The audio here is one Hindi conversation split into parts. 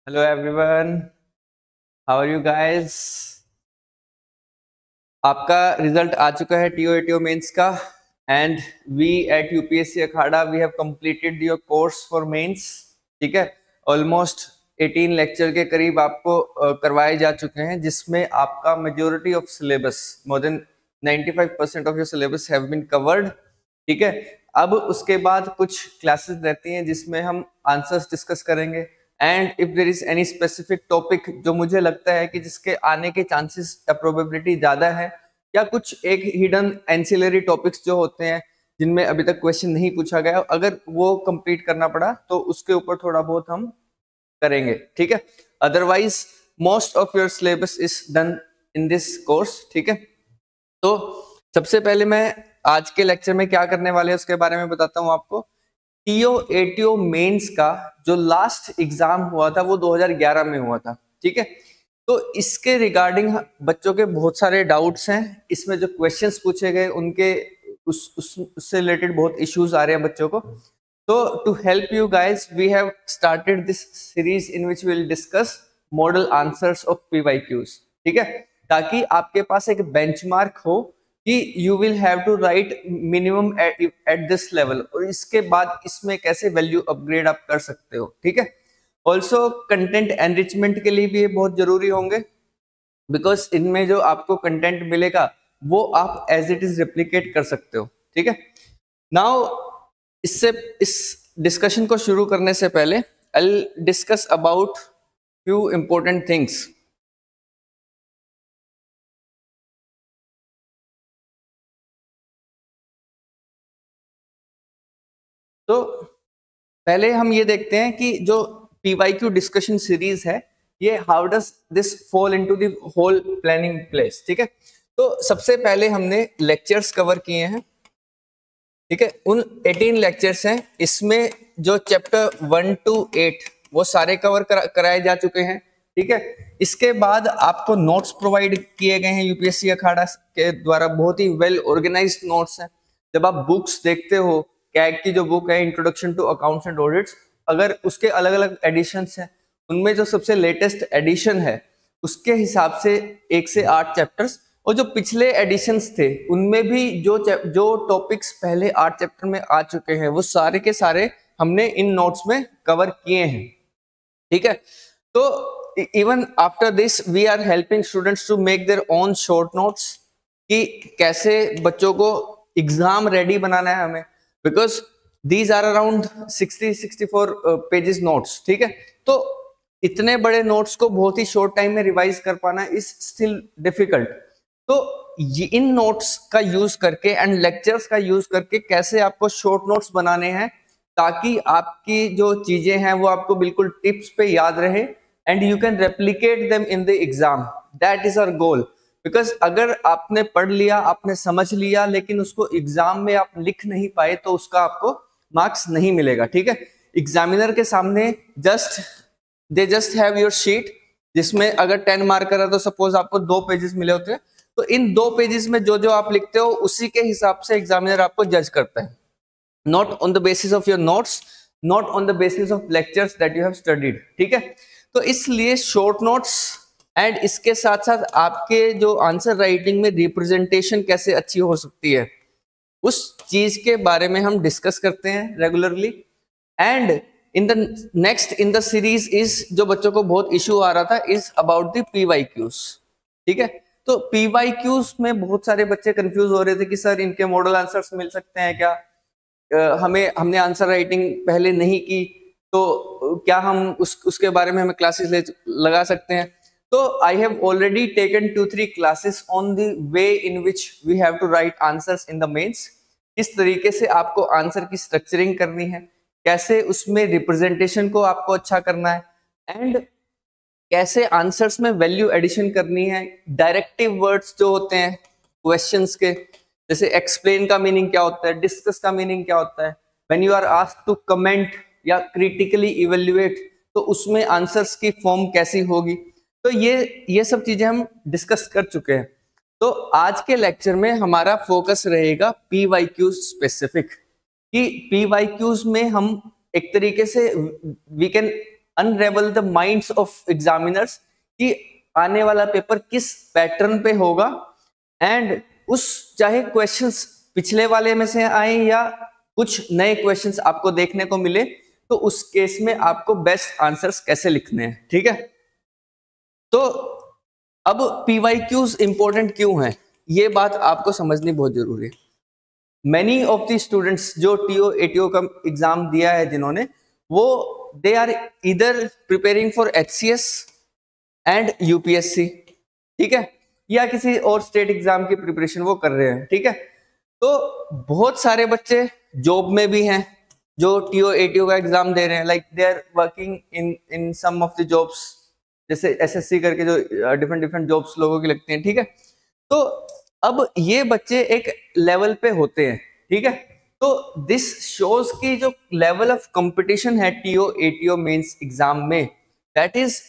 Hello everyone, how are you guys? आपका रिजल्ट आ चुका है टीओ मेंस का and we at UPSC Akhada we have completed your course for mains. ठीक है, ऑलमोस्ट 18 लेक्चर के करीब आपको करवाए जा चुके हैं, जिसमें आपका majority of syllabus more than 95% of your syllabus have been covered. ठीक है, अब उसके बाद कुछ क्लासेस रहती हैं जिसमें हम आंसर्स डिस्कस करेंगे and if there is any specific topic जो मुझे लगता है कि जिसके आने के चांसेस या प्रोबेबिलिटी ज्यादा है, या कुछ एक हिडन एंसिलरी टॉपिक्स जो होते हैं जिनमें अभी तक क्वेश्चन नहीं पूछा गया, अगर वो कंप्लीट करना पड़ा तो उसके ऊपर थोड़ा बहुत हम करेंगे। ठीक है, otherwise most of your syllabus is done in this course. ठीक है, तो सबसे पहले मैं आज के लेक्चर में क्या करने वाले हैं उसके बारे में बताता हूं आपको। टीओ मेंस का जो लास्ट एग्जाम हुआ था वो 2011 में हुआ था। ठीक है, तो इसके रिगार्डिंग बच्चों के बहुत सारे डाउट्स हैं, इसमें जो क्वेश्चंस पूछे गए उनके उससे रिलेटेड बहुत इश्यूज आ रहे हैं बच्चों को। तो to help you guys we have started this series in which will discuss model answers of PYQs. ठीक है, ताकि आपके पास एक बेंचमार्क हो कि you will have to write minimum at this level, और इसके बाद इसमें कैसे वैल्यू अपग्रेड आप कर सकते हो। ठीक है, ऑल्सो कंटेंट एनरिचमेंट के लिए भी ये बहुत जरूरी होंगे, बिकॉज इनमें जो आपको कंटेंट मिलेगा वो आप एज इट इज रेप्लिकेट कर सकते हो। ठीक है, नाउ इस डिस्कशन को शुरू करने से पहले I will discuss about few important things. तो पहले हम ये देखते हैं कि जो पीवाईक्यू डिस्कशन सीरीज है ये how does this fall into the whole planning place. ठीक है, तो सबसे पहले हमने लेक्चर्स कवर किए हैं। ठीक है, उन 18 लेक्चर्स हैं, इसमें जो चैप्टर 1 to 8 वो सारे कवर कराए जा चुके हैं। ठीक है, इसके बाद आपको नोट्स प्रोवाइड किए गए हैं यूपीएससी अखाड़ा के द्वारा, बहुत ही वेल ऑर्गेनाइज्ड नोट्स हैं। जब आप बुक्स देखते हो, कैग की जो बुक है introduction to accounts and audits, अगर उसके अलग अलग एडिशंस हैं, उनमें जो सबसे लेटेस्ट एडिशन है उसके हिसाब से 1 से 8 चैप्टर्स, और जो पिछले एडिशंस थे उनमें भी जो टॉपिक्स पहले 8 चैप्टर में आ चुके हैं वो सारे के सारे हमने इन नोट्स में कवर किए हैं। ठीक है, तो even after this we are helping students to make their own short notes, कि कैसे बच्चों को एग्जाम रेडी बनाना है हमें, because these are around 64 pages notes. ठीक है, तो इतने बड़े नोट्स को बहुत ही शॉर्ट टाइम में रिवाइज कर पाना इज स्टिल डिफिकल्ट। तो इन नोट्स का यूज करके एंड लेक्चर्स का यूज करके कैसे आपको शॉर्ट नोट्स बनाने हैं ताकि आपकी जो चीजें हैं वो आपको बिल्कुल टिप्स पे याद रहे and you can replicate them in the exam. That is our goal, because अगर आपने पढ़ लिया, आपने समझ लिया, लेकिन उसको एग्जाम में आप लिख नहीं पाए तो उसका आपको मार्क्स नहीं मिलेगा। ठीक है, एग्जामिनर के सामने they just have your sheet, जिसमें अगर 10 मार्कर है तो सपोज आपको 2 पेजेस मिले होते हैं, तो इन 2 पेजेस में जो जो आप लिखते हो उसी के हिसाब से एग्जामिनर आपको जज करता है, not on the basis of your notes, not on the basis of lectures that you have studied. ठीक है, तो इसलिए शॉर्ट नोट्स एंड इसके साथ साथ आपके जो आंसर राइटिंग में रिप्रेजेंटेशन कैसे अच्छी हो सकती है उस चीज के बारे में हम डिस्कस करते हैं regularly. And in the next in the series is, जो बच्चों को बहुत इश्यू आ रहा था, इज अबाउट द पीवाईक्यूज। ठीक है, तो पीवाईक्यूज में बहुत सारे बच्चे कंफ्यूज हो रहे थे कि सर इनके मॉडल आंसर्स मिल सकते हैं क्या, हमने आंसर राइटिंग पहले नहीं की तो क्या हम उसके बारे में हमें क्लासेस लगा सकते हैं। तो I have already taken 2-3 classes on the way in which we have to write answers in the mains, किस तरीके से आपको आंसर की स्ट्रक्चरिंग करनी है, कैसे उसमें रिप्रेजेंटेशन को आपको अच्छा करना है, एंड कैसे आंसर्स में वैल्यू एडिशन करनी है। डायरेक्टिव वर्ड्स जो होते हैं क्वेश्चंस के, जैसे एक्सप्लेन का मीनिंग क्या होता है, डिस्कस का मीनिंग क्या होता है, when you are asked to comment या क्रिटिकली इवेल्युएट, तो उसमें आंसर्स की फॉर्म कैसी होगी। तो ये सब चीजें हम डिस्कस कर चुके हैं। तो आज के लेक्चर में हमारा फोकस रहेगा पीवाईक्यूज स्पेसिफिक, कि पीवाईक्यूज में हम एक तरीके से we can unravel the minds of examiners कि आने वाला पेपर किस पैटर्न पे होगा, एंड उस चाहे क्वेश्चंस पिछले वाले में से आए या कुछ नए क्वेश्चंस आपको देखने को मिले, तो उस केस में आपको बेस्ट आंसर्स कैसे लिखने हैं। ठीक है, तो अब पीवाईक्यूज इंपॉर्टेंट क्यों है, ये बात आपको समझनी बहुत जरूरी है। मैनी ऑफ द स्टूडेंट्स जो टीओ एटीओ का एग्जाम दिया है जिन्होंने, वो दे आर इधर preparing for HCS and UPSC, ठीक है, या किसी और स्टेट एग्जाम की प्रिपरेशन वो कर रहे हैं। ठीक है, तो बहुत सारे बच्चे जॉब में भी हैं जो टीओ एटीओ का एग्जाम दे रहे हैं, like they are working in some of the jobs, जैसे एसएससी करके जो डिफरेंट जॉब्स लोगों की लगती हैं। ठीक है, तो अब ये बच्चे एक लेवल पे होते हैं। ठीक है, तो दिस शोज की जो लेवल ऑफ कंपटीशन है टीओ एटीओ मेंस एग्जाम में, दैट इज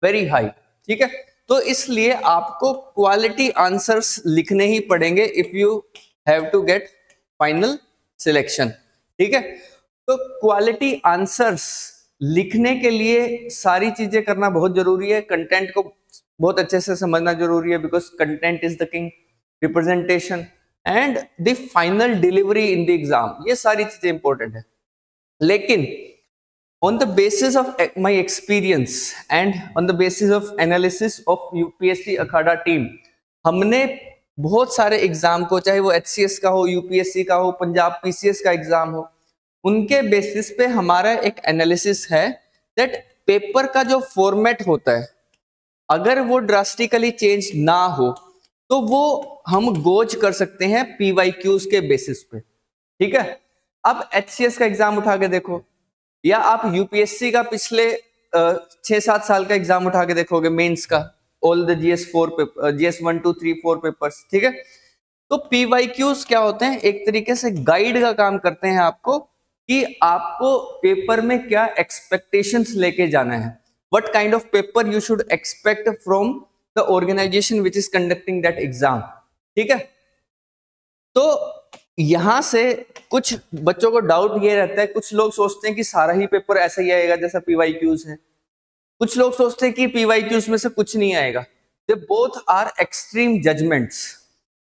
वेरी हाई। ठीक है, तो इसलिए आपको क्वालिटी आंसर्स लिखने ही पड़ेंगे if you have to get final selection. ठीक है, तो क्वालिटी आंसर्स लिखने के लिए सारी चीजें करना बहुत जरूरी है। कंटेंट को बहुत अच्छे से समझना जरूरी है, because content is the king, representation and the final delivery in the exam, ये सारी चीजें इंपॉर्टेंट है। लेकिन on the basis of my experience and on the basis of analysis of UPSC Akhada team, हमने बहुत सारे एग्जाम को, चाहे वो HCS का हो, यूपीएससी का हो, पंजाब पीसीएस का एग्जाम हो, उनके बेसिस पे हमारा एक एनालिसिस है दैट पेपर का जो फॉर्मेट होता है, अगर वो ड्रास्टिकली चेंज ना हो तो वो हम गोज कर सकते हैं पीवाईक्यूज के बेसिस पे। ठीक है, अब HCS का एग्जाम उठा के देखो, या आप यूपीएससी का पिछले 6-7 साल का एग्जाम उठा के देखोगे, मेंस का, all the GS4 paper, GS 1 2 3 4 papers. ठीक है, तो पीवाईक्यूज क्या होते हैं, एक तरीके से गाइड का काम करते हैं आपको कि आपको पेपर में क्या एक्सपेक्टेशंस लेके जाना है, what kind of paper you should expect from the organisation which is conducting that exam. ठीक है, तो यहां से कुछ बच्चों को डाउट ये रहता है, कुछ लोग सोचते हैं कि सारा ही पेपर ऐसा ही आएगा जैसा पीवाईक्यूज है, कुछ लोग सोचते हैं कि पीवाईक्यूज में से कुछ नहीं आएगा। They both are extreme judgements.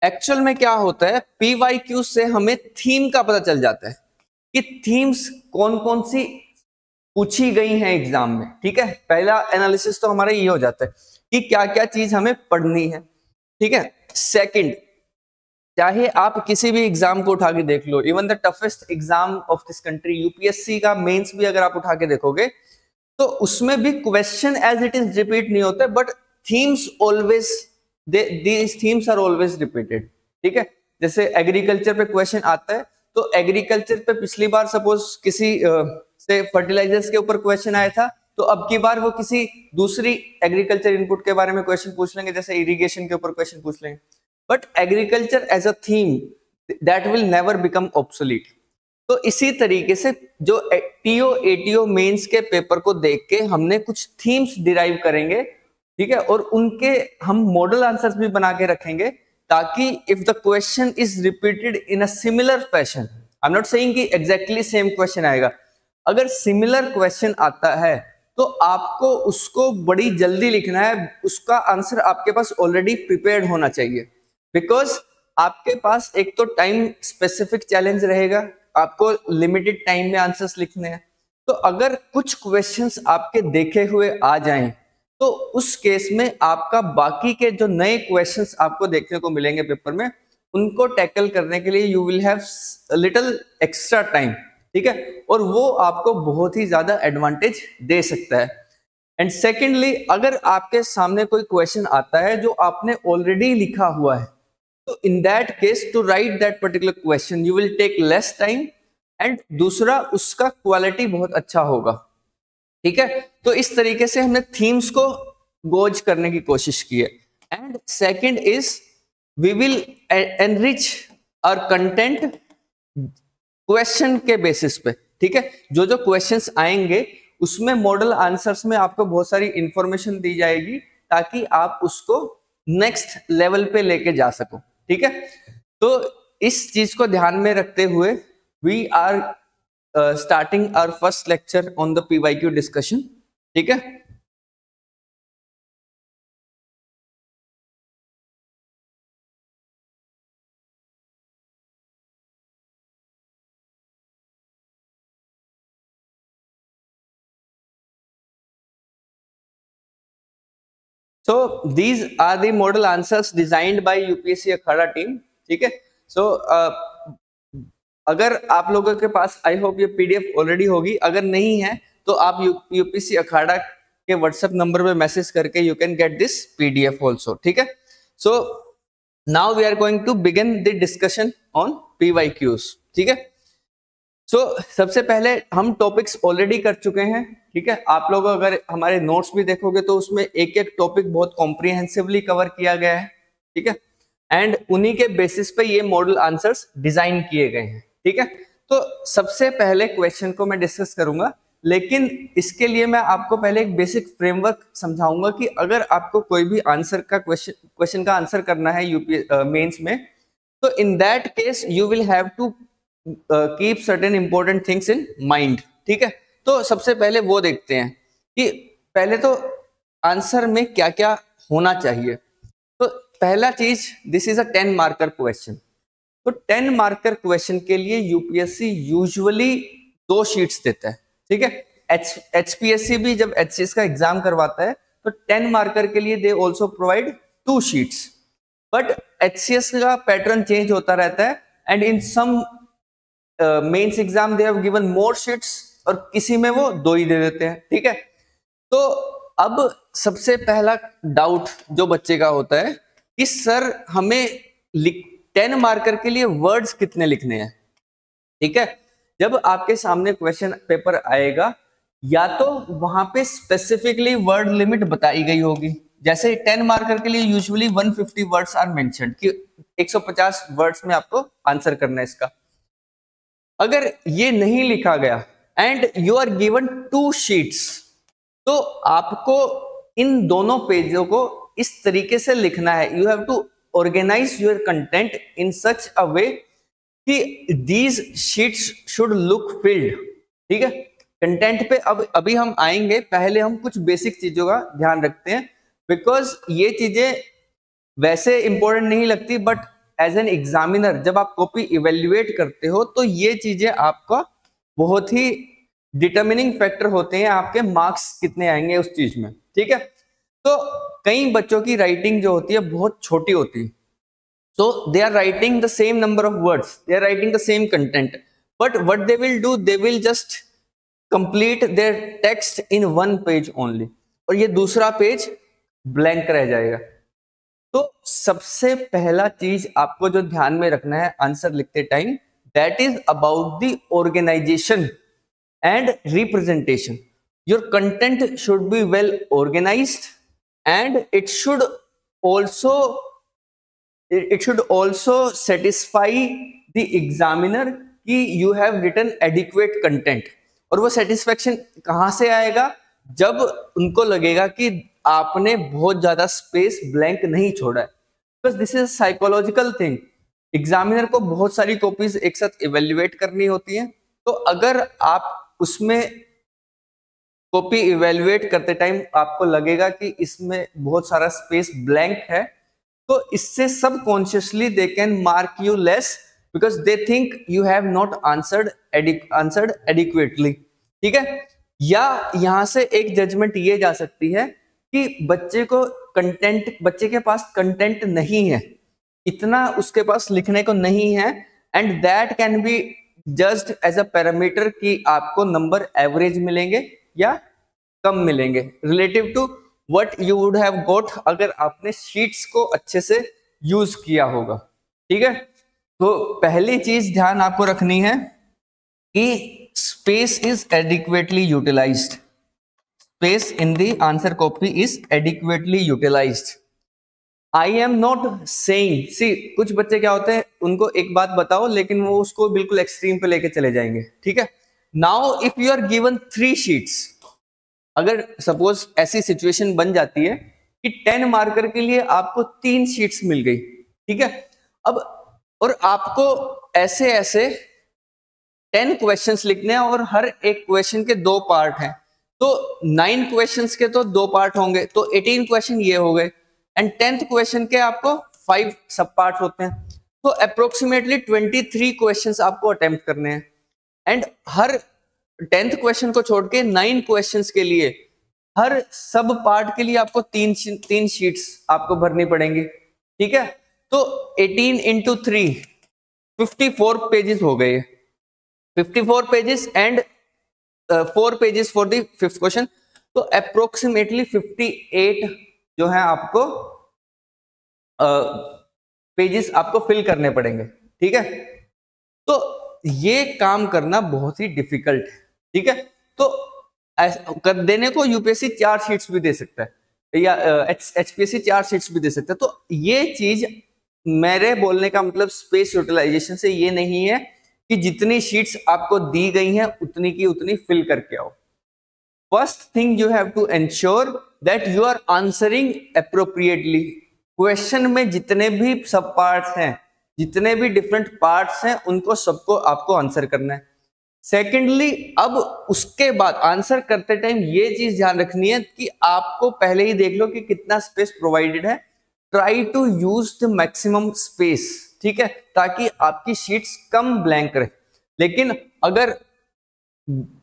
Actual में क्या होता है, पीवाईक्यूज से हमें थीम का पता चल जाता है कि थीम्स कौन कौन सी पूछी गई हैं एग्जाम में। ठीक है, पहला एनालिसिस तो हमारा ये हो जाता है कि क्या क्या चीज हमें पढ़नी है। ठीक है, सेकंड, चाहे आप किसी भी एग्जाम को उठा के देख लो, even the toughest exam of this country, UPSC का मेंस भी अगर आप उठा के देखोगे तो उसमें भी question as it is repeat नहीं होता, but themes always, these themes are always repeated. ठीक है, जैसे एग्रीकल्चर पे क्वेश्चन आता है, तो एग्रीकल्चर पे पिछली बार सपोज किसी से फर्टिलाइजर्स के ऊपर क्वेश्चन आया था, तो अब की बार वो किसी दूसरी एग्रीकल्चर इनपुट के बारे में क्वेश्चन पूछ लेंगे, जैसे इरिगेशन के ऊपर क्वेश्चन पूछ लेंगे। But agriculture as a theme that will never become obsolete. तो इसी तरीके से जो टीओ एटीओ मेंस के पेपर को देख के हमने कुछ थीम्स डिराइव करेंगे। ठीक है, और उनके हम मॉडल आंसर्स भी बना के रखेंगे, ताकि if the question is repeated in a similar fashion, I am not saying कि एग्जैक्टली सेम क्वेश्चन आएगा, अगर सिमिलर क्वेश्चन आता है तो आपको उसको बड़ी जल्दी लिखना है, उसका आंसर आपके पास ऑलरेडी प्रिपेयर्ड होना चाहिए, बिकॉज आपके पास एक तो टाइम स्पेसिफिक चैलेंज रहेगा, आपको लिमिटेड टाइम में आंसर्स लिखने हैं। तो अगर कुछ क्वेश्चंस आपके देखे हुए आ जाएं, तो उस केस में आपका बाकी के जो नए क्वेश्चंस आपको देखने को मिलेंगे पेपर में, उनको टैकल करने के लिए you will have little extra time. ठीक है, और वो आपको बहुत ही ज्यादा एडवांटेज दे सकता है। एंड सेकेंडली, अगर आपके सामने कोई क्वेश्चन आता है जो आपने ऑलरेडी लिखा हुआ है, तो in that case to write that particular question you will take less time, and दूसरा उसका क्वालिटी बहुत अच्छा होगा। ठीक है, तो इस तरीके से हमने थीम्स को गोज करने की कोशिश की है। And second is we will enrich our content question के बेसिस पे। ठीक है, जो जो क्वेश्चंस आएंगे उसमें मॉडल आंसर्स में आपको बहुत सारी इंफॉर्मेशन दी जाएगी, ताकि आप उसको नेक्स्ट लेवल पे लेके जा सको। ठीक है, तो इस चीज को ध्यान में रखते हुए we are starting our first lecture on the PYQ discussion. ठीक है। So these are the model answers designed by UPSC Akhada team, ठीक है। So अगर आप लोगों के पास आई होप ये पीडीएफ ऑलरेडी होगी, अगर नहीं है तो आप यूपीएससी अखाड़ा के व्हाट्सएप नंबर पे मैसेज करके you can get this PDF also, ठीक है। So now we are going to begin the discussion on PYQs, ठीक है। सो सबसे पहले हम टॉपिक्स ऑलरेडी कर चुके हैं, ठीक है। आप लोग अगर हमारे नोट्स भी देखोगे तो उसमें एक एक टॉपिक बहुत कॉम्प्रिहेंसिवली कवर किया गया है, ठीक है। एंड उन्हीं के बेसिस पे ये मॉडल आंसर्स डिजाइन किए गए हैं, ठीक है। तो सबसे पहले क्वेश्चन को मैं डिस्कस करूंगा, लेकिन इसके लिए मैं आपको पहले एक बेसिक फ्रेमवर्क समझाऊंगा कि अगर आपको कोई भी आंसर का क्वेश्चन का आंसर करना है यूपी मेंस में, तो in that case you will have to keep certain important things in mind, ठीक है। तो सबसे पहले वो देखते हैं कि पहले तो आंसर में क्या क्या होना चाहिए। तो पहला चीज, this is a 10 marker question. तो 10 मार्कर क्वेश्चन के लिए यूपीएससी यूजुअली 2 शीट्स देता है, ठीक है। एचपीएससी भी जब एचसीएस का एग्जाम करवाता है तो 10 मार्कर के लिए they also provide 2 sheets, but HCS का पैटर्न चेंज होता रहता है and in some mains exam they have given more sheets और किसी में वो 2 ही दे देते हैं, ठीक है। तो अब सबसे पहला डाउट जो बच्चे का होता है कि सर हमें 10 मार्कर के लिए वर्ड्स कितने लिखने हैं, ठीक है। जब आपके सामने क्वेश्चन पेपर आएगा या तो वहां पे स्पेसिफिकली वर्ड लिमिट बताई गई होगी, जैसे 10 मार्कर के लिए यूजुअली 150 वर्ड्स आर मेंशन्ड कि 150 वर्ड्स में आपको आंसर करना है इसका। अगर ये नहीं लिखा गया and you are given 2 sheets, तो आपको इन दोनों पेजों को इस तरीके से लिखना है। You have to organise your content in such a way कि these sheets should look filled, ठीक है। कंटेंट पे अब अभी हम आएंगे, पहले हम कुछ बेसिक चीजों का ध्यान रखते हैं, बिकॉज ये चीजें वैसे इंपॉर्टेंट नहीं लगती, बट एज एन एग्जामिनर जब आप कॉपी इवेल्युएट करते हो तो ये चीजें आपका बहुत ही डिटर्मिनिंग फैक्टर होते हैं, आपके मार्क्स कितने आएंगे उस चीज में, ठीक है। तो कई बच्चों की राइटिंग जो होती है बहुत छोटी होती है, so they are writing the same number of words, they are writing the same content, but what they will do, they will just complete their text in one page only, और ये दूसरा पेज ब्लैंक रह जाएगा। तो सबसे पहला चीज आपको जो ध्यान में रखना है आंसर लिखते time, that is about the organisation and representation. Your content should be well organised and it should also satisfy the examiner कि you have written adequate content। और वो satisfaction कहां से आएगा, जब उनको लगेगा कि आपने बहुत ज्यादा स्पेस ब्लैंक नहीं छोड़ा है, because this is psychological thing. Examiner को बहुत सारी कॉपीज एक साथ इवेल्युएट करनी होती है, तो अगर आप उसमें कॉपी इवेल्युएट करते टाइम आपको लगेगा कि इसमें बहुत सारा स्पेस ब्लैंक है, तो इससे subconsciously they can mark you less because they think you have not answered adequately, ठीक है। या यहां से एक जजमेंट ये जा सकती है कि बच्चे के पास कंटेंट नहीं है, इतना उसके पास लिखने को नहीं है, and that can be judged as a parameter कि आपको नंबर एवरेज मिलेंगे या कम मिलेंगे relative to what you would have got अगर आपने शीट्स को अच्छे से यूज किया होगा, ठीक है। तो पहली चीज ध्यान आपको रखनी है कि space is adequately utilised, space in the answer copy is adequately utilised. I am not saying, see कुछ बच्चे क्या होते हैं, उनको एक बात बताओ लेकिन वो उसको बिल्कुल एक्सट्रीम पे लेके चले जाएंगे, ठीक है। Now if you are given 3 sheets, अगर सपोज ऐसी सिचुएशन बन जाती है कि 10 मार्कर के लिए आपको 3 शीट्स मिल गई, ठीक है। अब और आपको ऐसे ऐसे 10 क्वेश्चंस लिखने हैं और हर एक क्वेश्चन के 2 पार्ट हैं, तो 9 क्वेश्चंस के तो 2 पार्ट होंगे, तो 18 क्वेश्चन ये हो गए, एंड 10th क्वेश्चन के आपको 5 सब पार्ट होते हैं, तो अप्रोक्सीमेटली 23 क्वेश्चंस आपको अटेम्प्ट करने हैं। एंड हर 10th क्वेश्चन को छोड़ के 9 क्वेश्चंस के लिए हर सब पार्ट के लिए आपको तीन शीट्स आपको भरनी पड़ेंगी, ठीक है। तो 18 इंटू 3 54 पेजेस हो गए, 54 pages and 4 pages for the 5th question, तो अप्रोक्सीमेटली 58 जो है आपको पेजेस आपको फिल करने पड़ेंगे, ठीक है। तो ये काम करना बहुत ही डिफिकल्ट है, ठीक है। तो कर देने को यूपीएससी 4 शीट्स भी दे सकता है या एचपीएससी 4 शीट्स भी दे सकता है। तो ये चीज मेरे बोलने का मतलब स्पेस यूटिलाइजेशन से ये नहीं है कि जितनी शीट्स आपको दी गई हैं उतनी की उतनी फिल करके आओ। First thing you have to ensure that you are answering appropriately. Question में जितने भी सब पार्ट्स हैं, जितने भी डिफरेंट पार्ट्स हैं, उनको सबको आपको आंसर करना है। सेकेंडली, अब उसके बाद आंसर करते टाइम ये चीज ध्यान रखनी है कि आपको पहले ही देख लो कि कितना स्पेस प्रोवाइडेड है। Try to use the maximum space, ठीक है, ताकि आपकी शीट्स कम ब्लैंक रहे। लेकिन अगर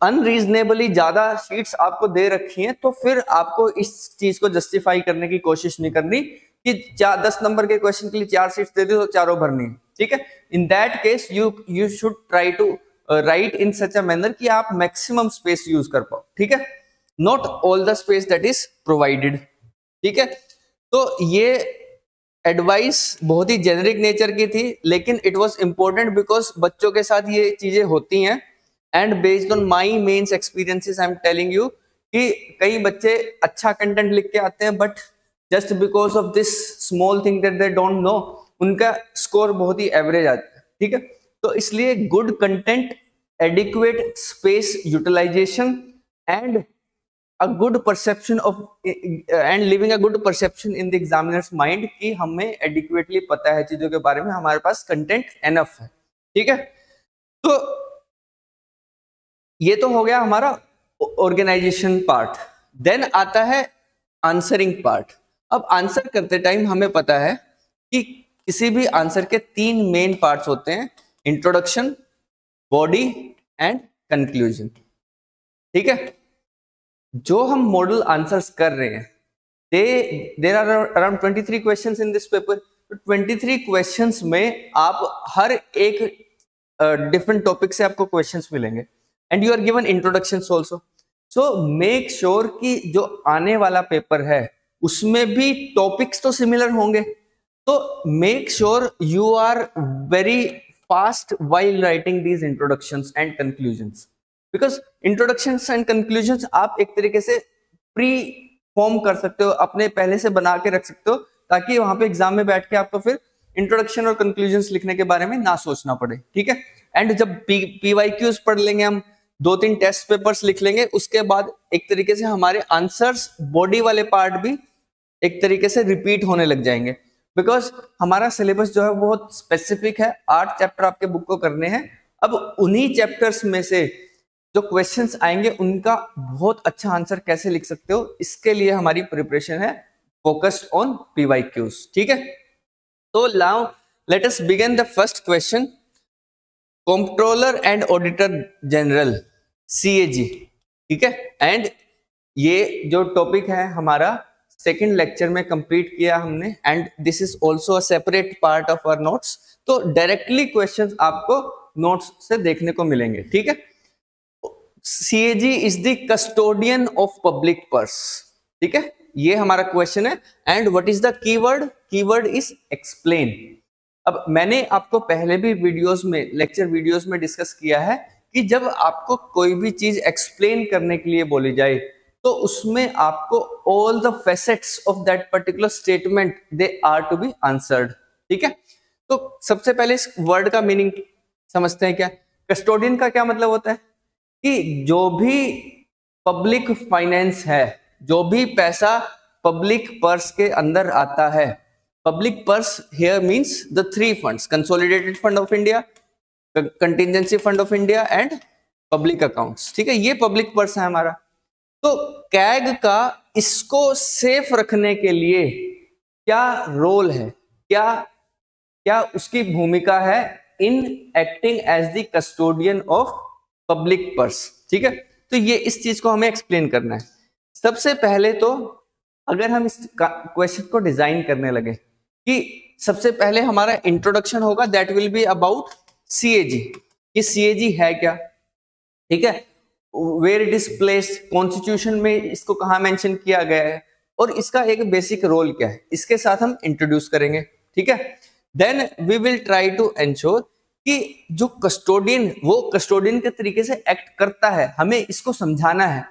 अनरीजनेबली ज्यादा शीट्स आपको दे रखी हैं तो फिर आपको इस चीज को जस्टिफाई करने की कोशिश नहीं करनी कि 10 नंबर के क्वेश्चन के लिए 4 शीट्स दे दो तो चारों भरनी है, ठीक है। In that case you should try to write in such a manner कि आप मैक्सिमम स्पेस यूज कर पाओ, ठीक है, not all the space that is provided, ठीक है। तो ये एडवाइस बहुत ही जेनरिक नेचर की थी, लेकिन इट वाज इंपॉर्टेंट बिकॉज बच्चों के साथ ये चीजें होती हैं। And based on my mains experiences I am telling you कि कई बच्चे अच्छा कंटेंट लिख के आते हैं, but just because of this small thing that they don't know, उनका स्कोर बहुत ही एवरेज आता है, ठीक है। तो इसलिए good content, adequate space utilisation and a good perception of and living a good perception in the examiner's mind कि हमें adequately पता है चीजों के बारे में, हमारे पास कंटेंट एनफ है, ठीक है। तो ये तो हो गया हमारा ऑर्गेनाइजेशन पार्ट। देन आता है आंसरिंग पार्ट। अब आंसर करते टाइम हमें पता है कि किसी भी आंसर के 3 मेन पार्ट्स होते हैं, इंट्रोडक्शन, बॉडी एंड कंक्लूजन, ठीक है। जो हम मॉडल आंसर्स कर रहे हैं, there are around 23 questions in this paper. तो 23 क्वेश्चंस में आप हर एक डिफरेंट टॉपिक से आपको क्वेश्चंस मिलेंगे and you are given introductions also. So make sure कि जो आने वाला पेपर है उसमें भी टॉपिक्स तो सिमिलर होंगे, तो make sure you are very fast while writing these introductions and conclusions, because introductions and conclusions आप एक तरीके से प्री फॉर्म कर सकते हो, अपने पहले से बना के रख सकते हो, ताकि वहां पे एग्जाम में बैठ के आपको फिर इंट्रोडक्शन और कंक्लूजन्स लिखने के बारे में ना सोचना पड़े, ठीक है। एंड जब पीवाईक्यूज पढ़ लेंगे, हम 2-3 टेस्ट पेपर्स लिख लेंगे, उसके बाद एक तरीके से हमारे आंसर्स बॉडी वाले पार्ट भी एक तरीके से रिपीट होने लग जाएंगे, बिकॉज हमारा सिलेबस जो है बहुत स्पेसिफिक है। 8 चैप्टर आपके बुक को करने हैं। अब उन्हीं चैप्टर्स में से जो क्वेश्चंस आएंगे उनका बहुत अच्छा आंसर कैसे लिख सकते हो, इसके लिए हमारी प्रिपरेशन है फोकस्ड ऑन पीवाईक्यूज, ठीक है। तो now let us begin the first question. Controller and auditor general, CAG, ठीक है। एंड ये जो टॉपिक है हमारा सेकेंड लेक्चर में कंप्लीट किया हमने, and this is also a separate part of our notes. तो डायरेक्टली क्वेश्चंस आपको नोट्स से देखने को मिलेंगे, ठीक है। CAG is the custodian of public purse, ठीक है, ये हमारा क्वेश्चन है। And what is the keyword? Keyword is explain. अब मैंने आपको पहले भी वीडियोस में, लेक्चर वीडियोस में डिस्कस किया है कि जब आपको कोई भी चीज एक्सप्लेन करने के लिए बोली जाए तो उसमें आपको all the facets of that particular statement they are to be answered, ठीक है। तो सबसे पहले इस वर्ड का मीनिंग समझते हैं। क्या कस्टोडियन का क्या मतलब होता है? कि जो भी पब्लिक फाइनेंस है, जो भी पैसा पब्लिक पर्स के अंदर आता है, public purse here means the 3 funds, consolidated fund of India, contingency fund of India and public accounts, ठीक है। ये पब्लिक पर्स है हमारा। तो कैग का इसको सेफ रखने के लिए क्या रोल है, क्या क्या उसकी भूमिका है in acting as the custodian of public purse. ठीक है, तो ये इस चीज को हमें एक्सप्लेन करना है। सबसे पहले तो अगर हम इस क्वेश्चन को डिजाइन करने लगे कि सबसे पहले हमारा इंट्रोडक्शन होगा, that will be about CAG, कि सीएजी है क्या, ठीक है, where it is placed, constitution में इसको कहाँ मेंशन किया गया है, और इसका एक बेसिक रोल क्या है, इसके साथ हम इंट्रोड्यूस करेंगे। ठीक है, then we will try to ensure कि जो कस्टोडियन वो कस्टोडियन के तरीके से एक्ट करता है, हमें इसको समझाना है,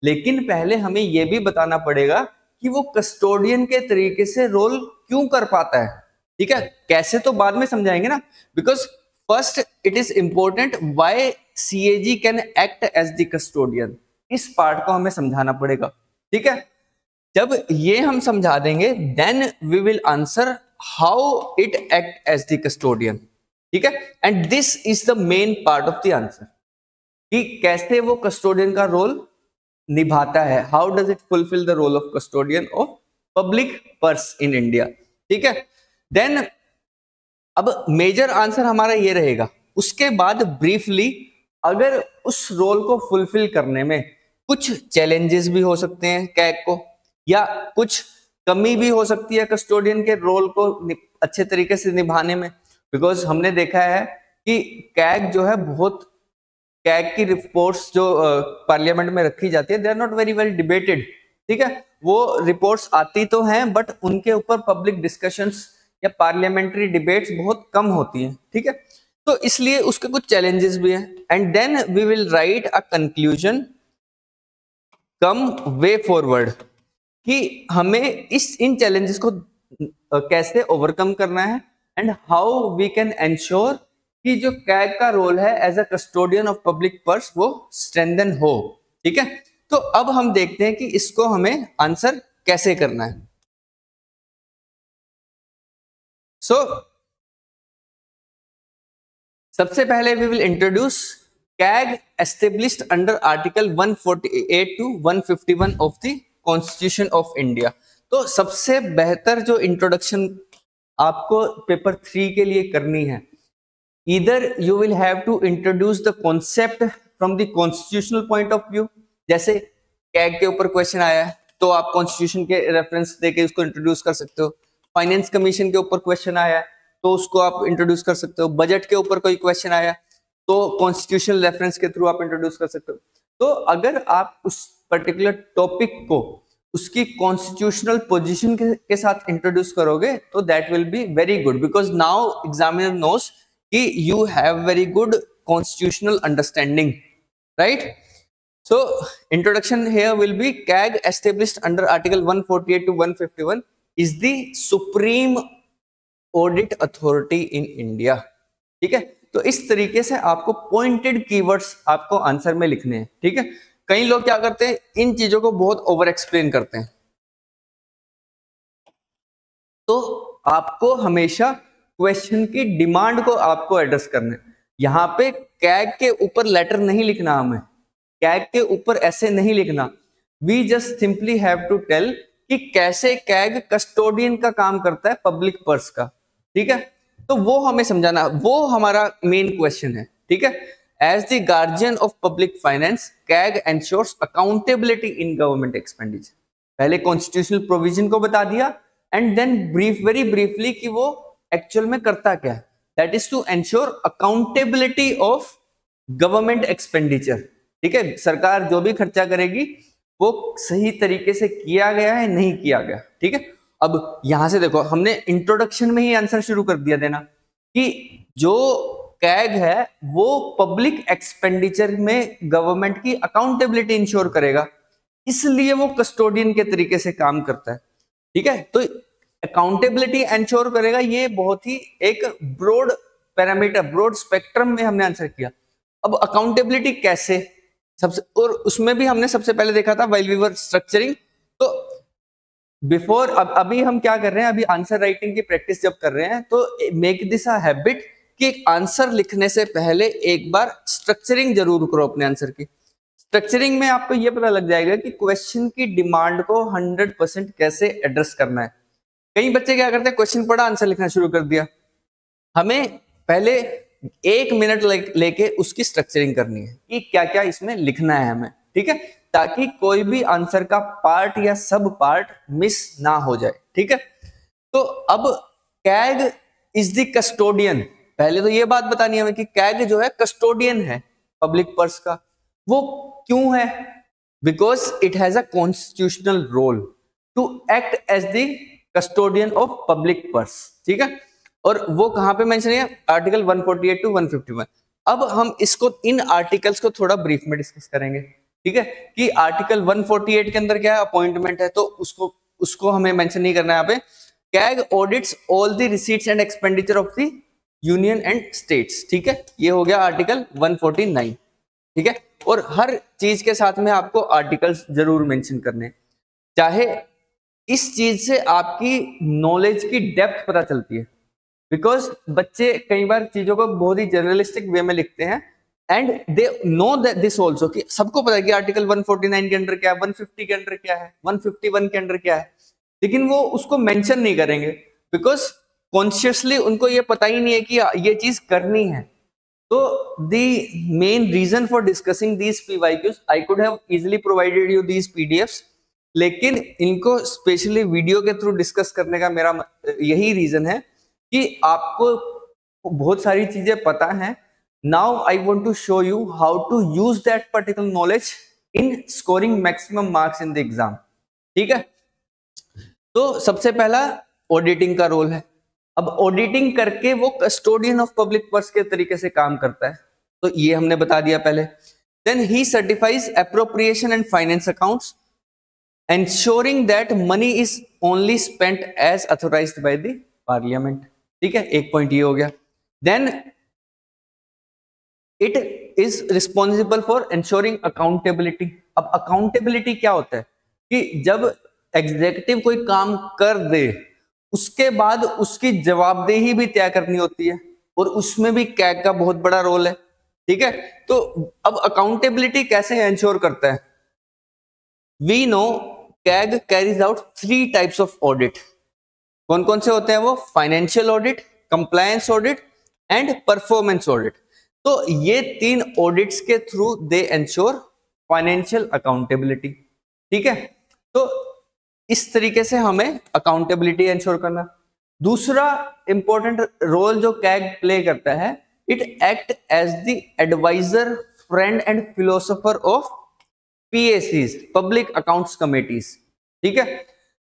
लेकिन पहले हमें यह भी बताना पड़ेगा कि वो कस्टोडियन के तरीके से रोल क्यों कर पाता है। ठीक है, कैसे तो बाद में समझाएंगे ना, because first it is important why CAG can act as the custodian, इस पार्ट को हमें समझाना पड़ेगा। ठीक है, जब ये हम समझा देंगे then we will answer how it act as the custodian. ठीक है, and this is the main part of the answer, कि कैसे वो कस्टोडियन का रोल निभाता है, how does it fulfil the role of custodian of public purse in India. ठीक है, देन अब मेजर आंसर हमारा ये रहेगा। उसके बाद ब्रीफली अगर उस रोल को फुलफिल करने में कुछ चैलेंजेस भी हो सकते हैं कैग को, या कुछ कमी भी हो सकती है कस्टोडियन के रोल को अच्छे तरीके से निभाने में, बिकॉज हमने देखा है कि कैग जो है बहुत, कैग की रिपोर्ट्स जो पार्लियामेंट में रखी जाती है they are not very well debated. ठीक है, वो रिपोर्ट्स आती तो हैं बट उनके ऊपर पब्लिक डिस्कशंस या पार्लियामेंट्री डिबेट्स बहुत कम होती हैं। ठीक है, तो इसलिए उसके कुछ चैलेंजेस भी हैं, and then we will right a conclusion come way forward, कि हमें इन चैलेंजेस को कैसे ओवरकम करना है, and how we can ensure कि जो कैग का रोल है as a custodian of public purse वो स्ट्रेंथन हो। ठीक है, तो अब हम देखते हैं कि इसको हमें आंसर कैसे करना है। सो सबसे पहले we will introduce CAG established under article 148 to 151 of the constitution of India. तो सबसे बेहतर जो इंट्रोडक्शन आपको पेपर 3 के लिए करनी है, either you will have to introduce the concept from the constitutional point of view, जैसे कैग के ऊपर क्वेश्चन आया है तो आप कॉन्स्टिट्यूशन के रेफरेंस देके उसको इंट्रोड्यूस कर सकते हो, फाइनेंस कमीशन के ऊपर क्वेश्चन आया है तो उसको आप इंट्रोड्यूस कर सकते हो, बजट के ऊपर कोई क्वेश्चन आया तो कॉन्स्टिट्यूशनल रेफरेंस के थ्रू आप इंट्रोड्यूस कर सकते हो। तो अगर आप उस पर्टिकुलर टॉपिक को उसकी कॉन्स्टिट्यूशनल पोजीशन के साथ इंट्रोड्यूस करोगे तो that will be very good, because now examiner knows कि you have very good constitutional understanding, right? So introduction here will be CAG established under article 148 to 151 is the supreme audit authority in India। ठीक है, तो इस तरीके से आपको पॉइंटेड कीवर्ड्स आपको आंसर में लिखने हैं। ठीक है, कई लोग क्या करते हैं इन चीजों को बहुत ओवर एक्सप्लेन करते हैं, तो आपको हमेशा क्वेश्चन की डिमांड को आपको एड्रेस करना है। यहां पे कैग के ऊपर लेटर नहीं लिखना, हमें कैग के ऊपर ऐसे नहीं लिखना, we just simply have to tell कि कैसे कैग कस्टोडियन का काम करता है पब्लिक पर्स का। ठीक है, तो वो हमें समझाना, वो हमारा मेन क्वेश्चन है। ठीक है, as the guardian of public finance CAG ensures accountability in government expenditure. पहले कॉन्स्टिट्यूशनल प्रोविजन को बता दिया एंड देन वेरी ब्रीफली कि वो एक्चुअल में करता क्या है, that is to ensure accountability of government expenditure. ठीक है, सरकार जो भी खर्चा करेगी वो सही तरीके से किया गया है नहीं किया गया। ठीक है, अब यहां से देखो हमने इंट्रोडक्शन में ही आंसर शुरू कर दिया देना कि जो कैग है वो पब्लिक एक्सपेंडिचर में गवर्नमेंट की अकाउंटेबिलिटी इंश्योर करेगा, इसलिए वो कस्टोडियन के तरीके से काम करता है। ठीक है, तो अकाउंटेबिलिटी एंश्योर करेगा, ये बहुत ही एक ब्रॉड पैरामीटर, ब्रॉड स्पेक्ट्रम में हमने आंसर किया। अब अकाउंटेबिलिटी कैसे, सबसे, और उसमें भी हमने सबसे पहले देखा था व्हाइल वी वर स्ट्रक्चरिंग। तो बिफोर अभी हम क्या कर रहे हैं, अभी आंसर राइटिंग की प्रैक्टिस जब कर रहे हैं तो मेक दिस अ हैबिट कि आंसर लिखने से पहले एक बार स्ट्रक्चरिंग जरूर करो अपने आंसर की। स्ट्रक्चरिंग में आपको ये पता लग जाएगा कि क्वेश्चन की डिमांड को 100% कैसे एड्रेस करना है। कई बच्चे क्या करते हैं, क्वेश्चन पढ़ा आंसर लिखना शुरू कर दिया। हमें पहले 1 मिनट लेके उसकी स्ट्रक्चरिंग करनी है कि क्या क्या इसमें लिखना है हमें, ठीक है, ताकि कोई भी आंसर का पार्ट या सब पार्ट मिस ना हो जाए, ठीक है। तो अब कैग इज द कस्टोडियन, पहले तो ये बात बतानी है हमें कि कैग जो है कस्टोडियन है पब्लिक पर्स का। वो क्यों है? Because it has a constitutional role to act as the custodian of public purse, ठीक है। और वो कहां पे मेंशन है? Article 148 to 151। अब हम इसको, इन आर्टिकल्स को थोड़ा ब्रीफ में डिस्कस करेंगे, ठीक है, कि आर्टिकल 148 के अंदर क्या है, अपॉइंटमेंट है, तो उसको हमें मेंशन नहीं करना है यहाँ पे। CAG audits all the receipts and expenditure of the union and states, ठीक है, ये हो गया आर्टिकल 149, ठीक है। और हर चीज के साथ में आपको आर्टिकल्स जरूर मेंशन करने, चाहे इस चीज से आपकी नॉलेज की डेप्थ पता चलती है। बिकॉज बच्चे कई बार चीजों को बहुत ही जर्नलिस्टिक वे में लिखते हैं and they know that this also, कि सबको पता है कि आर्टिकल 149 के अंदर क्या है, 150 के अंदर क्या है, 151 के अंदर क्या है, लेकिन वो उसको मेंशन नहीं करेंगे बिकॉज कॉन्शियसली उनको ये पता ही नहीं है कि ये चीज करनी है। तो the main reason for discussing these PYQs, I could have easily provided you these PDFs, लेकिन इनको स्पेशली वीडियो के थ्रू डिस्कस करने का मेरा यही रीजन है कि आपको बहुत सारी चीजें पता हैं। Now I want to show you how to use that particular knowledge in scoring maximum marks in the exam, ठीक है। तो सबसे पहला ऑडिटिंग का रोल है। अब ऑडिटिंग करके वो कस्टोडियन ऑफ पब्लिक पर्स के तरीके से काम करता है, तो ये हमने बता दिया पहले। Then he certifies appropriation and finance accounts ensuring that money is only spent as authorized by the parliament, ठीक है, एक पॉइंट ये हो गया। Then it is responsible for ensuring accountability। अब अकाउंटेबिलिटी क्या होता है कि जब एग्जीक्यूटिव कोई काम कर दे उसके बाद उसकी जवाबदेही भी तय करनी होती है, और उसमें भी कैग का बहुत बड़ा रोल है, ठीक है। तो अब अकाउंटेबिलिटी कैसे एंश्योर करता है? We know CAG carries out 3 types of audit. कौन कौन से होते हैं वो? Financial audit, compliance audit and performance audit. तो ये 3 ऑडिट्स के through they ensure financial accountability, ठीक है। तो इस तरीके से हमें अकाउंटेबिलिटी एंश्योर करना। दूसरा इंपॉर्टेंट रोल जो कैग प्ले करता है, it act as the advisor, friend and philosopher of PACs, public accounts committees, ठीक है।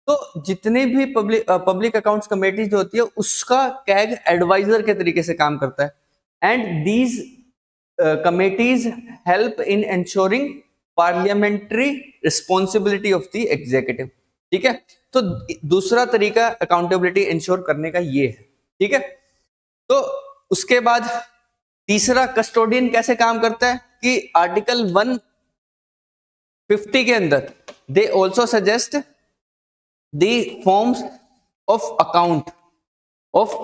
तो जितने भी पब्लिक अकाउंट्स कमेटीज होती है उसका कैग एडवाइजर के तरीके से काम करता है। And these committees help in ensuring parliamentary responsibility of the executive, ठीक है। तो दूसरा तरीका अकाउंटेबिलिटी इंश्योर करने का ये है, ठीक है। तो उसके बाद तीसरा, कस्टोडियन कैसे काम करता है कि आर्टिकल 150 के अंदर they also suggest the forms of account of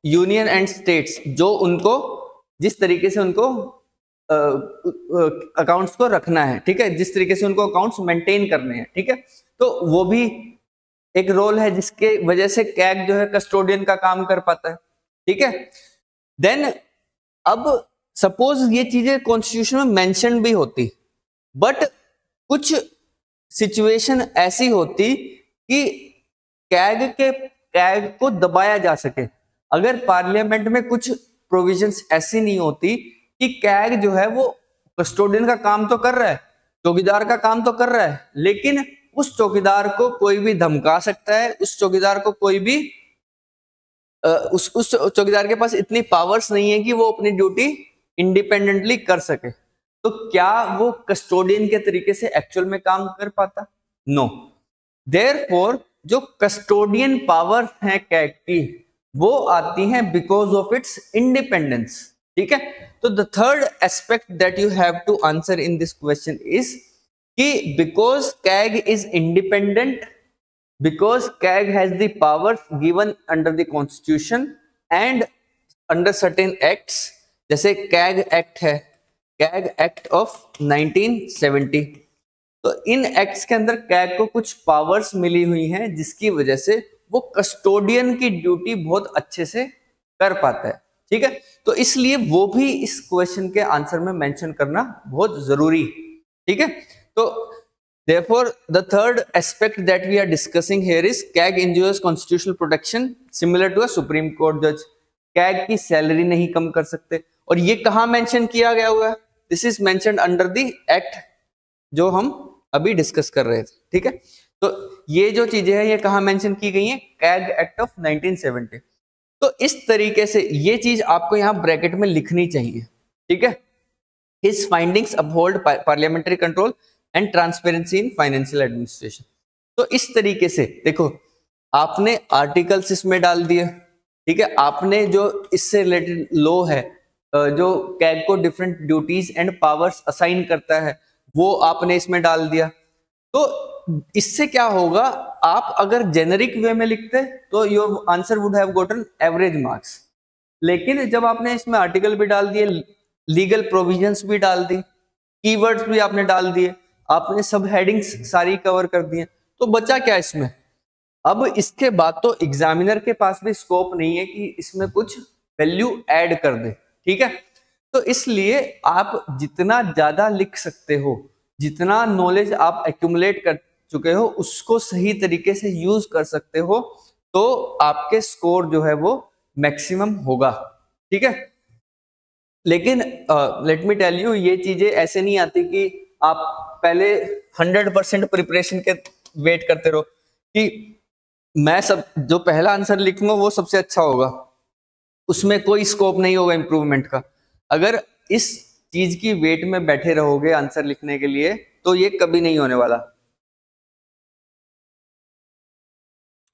union and states, जो उनको जिस तरीके से उनको अकाउंट्स को रखना है, ठीक है, जिस तरीके से उनको अकाउंट्स मेंटेन करने हैं, ठीक है। तो वो भी एक रोल है जिसके वजह से कैग जो है कस्टोडियन का काम कर पाता है, ठीक है। देन अब सपोज ये चीजें कॉन्स्टिट्यूशन में मेंशन भी होती, बट कुछ सिचुएशन ऐसी होती कि कैग को दबाया जा सके। अगर पार्लियामेंट में कुछ प्रोविजंस ऐसी नहीं होती कि कैग जो है वो कस्टोडियन का काम तो कर रहा है, चौकीदार का काम तो कर रहा है, लेकिन उस चौकीदार को कोई भी धमका सकता है, उस चौकीदार को कोई भी उस चौकीदार के पास इतनी पावर्स नहीं है कि वो अपनी ड्यूटी इंडिपेंडेंटली कर सके। तो क्या वो कस्टोडियन के तरीके से एक्चुअल में काम कर पाता? नो। देयरफॉर जो कस्टोडियन पावर है कैग की वो आती हैं बिकॉज ऑफ इट्स इंडिपेंडेंस, ठीक है। तो the third aspect that you have to answer in this question is कि because CAG is independent, because CAG has the powers given under the constitution and under certain acts, जैसे CAG एक्ट है, कैग एक्ट ऑफ 1970। तो इन एक्ट्स के अंदर कैग को कुछ पावर्स मिली हुई हैं जिसकी वजह से वो कस्टोडियन की ड्यूटी बहुत अच्छे से कर पाता है, ठीक है। तो इसलिए वो भी इस क्वेश्चन के आंसर में मेंशन करना बहुत जरूरी है, ठीक है। तो therefore the third aspect that we are discussing here is CAG enjoys constitutional protection similar to a Supreme Court judge। CAG की सैलरी नहीं कम कर सकते, और ये कहां मेंशन किया गया हुआ है? This is mentioned under the act जो हम अभी डिस्कस कर रहे थे, ठीक है। तो ये जो चीजें हैं ये कहां मेंशन की गई हैं? CAG act of 1970। तो इस तरीके से ये चीज आपको यहां ब्रैकेट में लिखनी चाहिए, ठीक है। His findings uphold parliamentary control and transparency in financial administration. तो इस तरीके से देखो, आपने आर्टिकल्स इसमें डाल दिए, ठीक है। आपने जो इससे रिलेटेड लॉ है जो कैग को different duties and powers assign करता है वो आपने इसमें डाल दिया। तो इससे क्या होगा, आप अगर जेनरिक वे में लिखते तो your answer would have Gotan average marks. लेकिन जब आपने इसमें आर्टिकल भी डाल दिए, लीगल प्रोविजंस भी डाल दी, कीवर्ड्स भी आपने डाल दिए, आपने सब हेडिंग्स सारी कवर कर दी, तो बचा क्या इसमें? अब इसके बाद तो एग्जामिनर के पास भी स्कोप नहीं है कि इसमें कुछ वैल्यू ऐड कर दे, ठीक है। तो इसलिए आप जितना ज्यादा लिख सकते हो, जितना नॉलेज आप एक्यूमुलेट कर चुके हो उसको सही तरीके से यूज कर सकते हो, तो आपके स्कोर जो है वो मैक्सिमम होगा, ठीक है। लेकिन लेट मी टेल यू, ये चीजें ऐसे नहीं आती कि आप पहले 100% प्रिपरेशन के वेट करते रहो कि मैं सब जो पहला आंसर लिखूंगा वो सबसे अच्छा होगा, उसमें कोई स्कोप नहीं होगा इंप्रूवमेंट का। अगर इस चीज की वेट में बैठे रहोगे आंसर लिखने के लिए तो ये कभी नहीं होने वाला।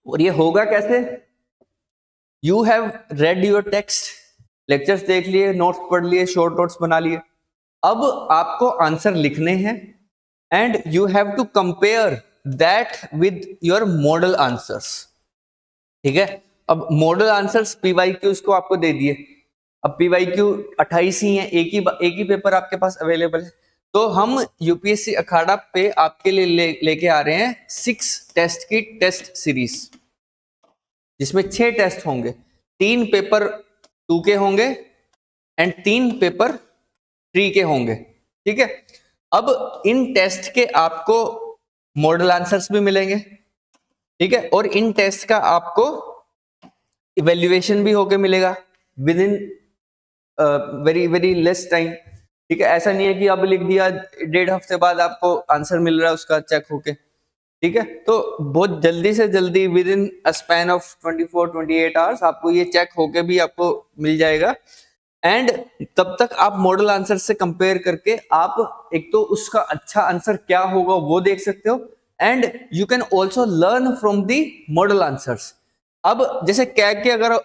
और ये होगा कैसे? You have read your text, lectures देख लिए, नोट्स पढ़ लिए, शॉर्ट नोट्स बना लिए, अब आपको आंसर लिखने हैं and you have to compare that with your model answers, ठीक है। अब मॉडल आंसर्स पीवाईक्यूज को आपको दे दिए, अब पीवाईक्यू 28 ही है, एक ही पेपर आपके पास अवेलेबल है। तो हम यूपीएससी अखाड़ा पे आपके लिए लेके आ रहे हैं 6 टेस्ट की टेस्ट सीरीज, जिसमें 6 टेस्ट होंगे, 3 पेपर 2 के होंगे एंड 3 पेपर 3 के होंगे, ठीक है। अब इन टेस्ट के आपको मॉडल आंसर्स भी मिलेंगे, ठीक है, और इन टेस्ट का आपको इवेल्युएशन भी होके मिलेगा with in very very less time, ठीक है। ऐसा नहीं है कि अब लिख दिया 1.5 हफ्ते बाद आपको आंसर मिल रहा है उसका चेक होके, ठीक है। तो बहुत जल्दी से जल्दी with in a span of 24-28 hours आपको ये चेक होके भी आपको मिल जाएगा। एंड तब तक आप मॉडल आंसर से कंपेयर करके आप एक तो उसका अच्छा आंसर क्या होगा वो देख सकते हो, and you can also learn from the model answers. अब जैसे कैग के, अगर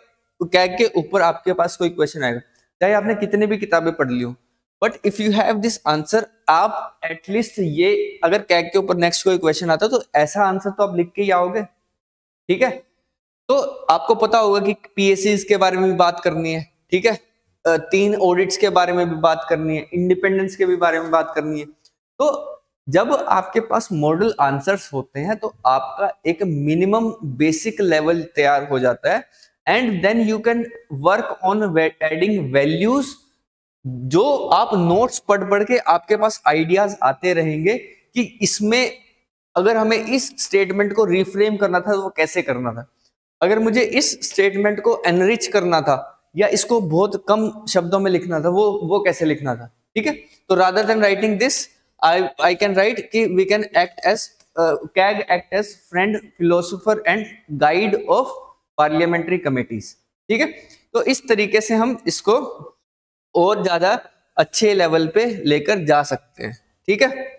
कैग के ऊपर आपके पास कोई क्वेश्चन आएगा, चाहे आपने कितने भी किताबें पढ़ ली हो, but if you have this answer, आप एटलीस्ट ये, अगर कैग के ऊपर नेक्स्ट कोई क्वेश्चन आता तो ऐसा आंसर तो आप लिख के ही आओगे, ठीक है। तो आपको पता होगा कि पीएससीज के बारे में भी बात करनी है, ठीक है, 3 ऑडिट्स के बारे में भी बात करनी है, इंडिपेंडेंस के भी बारे में बात करनी है। तो जब आपके पास मॉडल आंसर्स होते हैं तो आपका एक मिनिमम बेसिक लेवल तैयार हो जाता है, and then you can work on adding values, जो आप नोट्स पढ़ पढ़ के आपके पास आइडियाज आते रहेंगे कि इसमें अगर हमें इस स्टेटमेंट को रिफ्रेम करना था तो वो कैसे करना था, अगर मुझे इस स्टेटमेंट को एनरिच करना था या इसको बहुत कम शब्दों में लिखना था वो कैसे लिखना था, ठीक है। तो rather than writing this, I can write कि we can act as CAG act as friend, philosopher and guide of parliamentary committees, ठीक है। तो इस तरीके से हम इसको और ज्यादा अच्छे लेवल पे लेकर जा सकते हैं, ठीक है।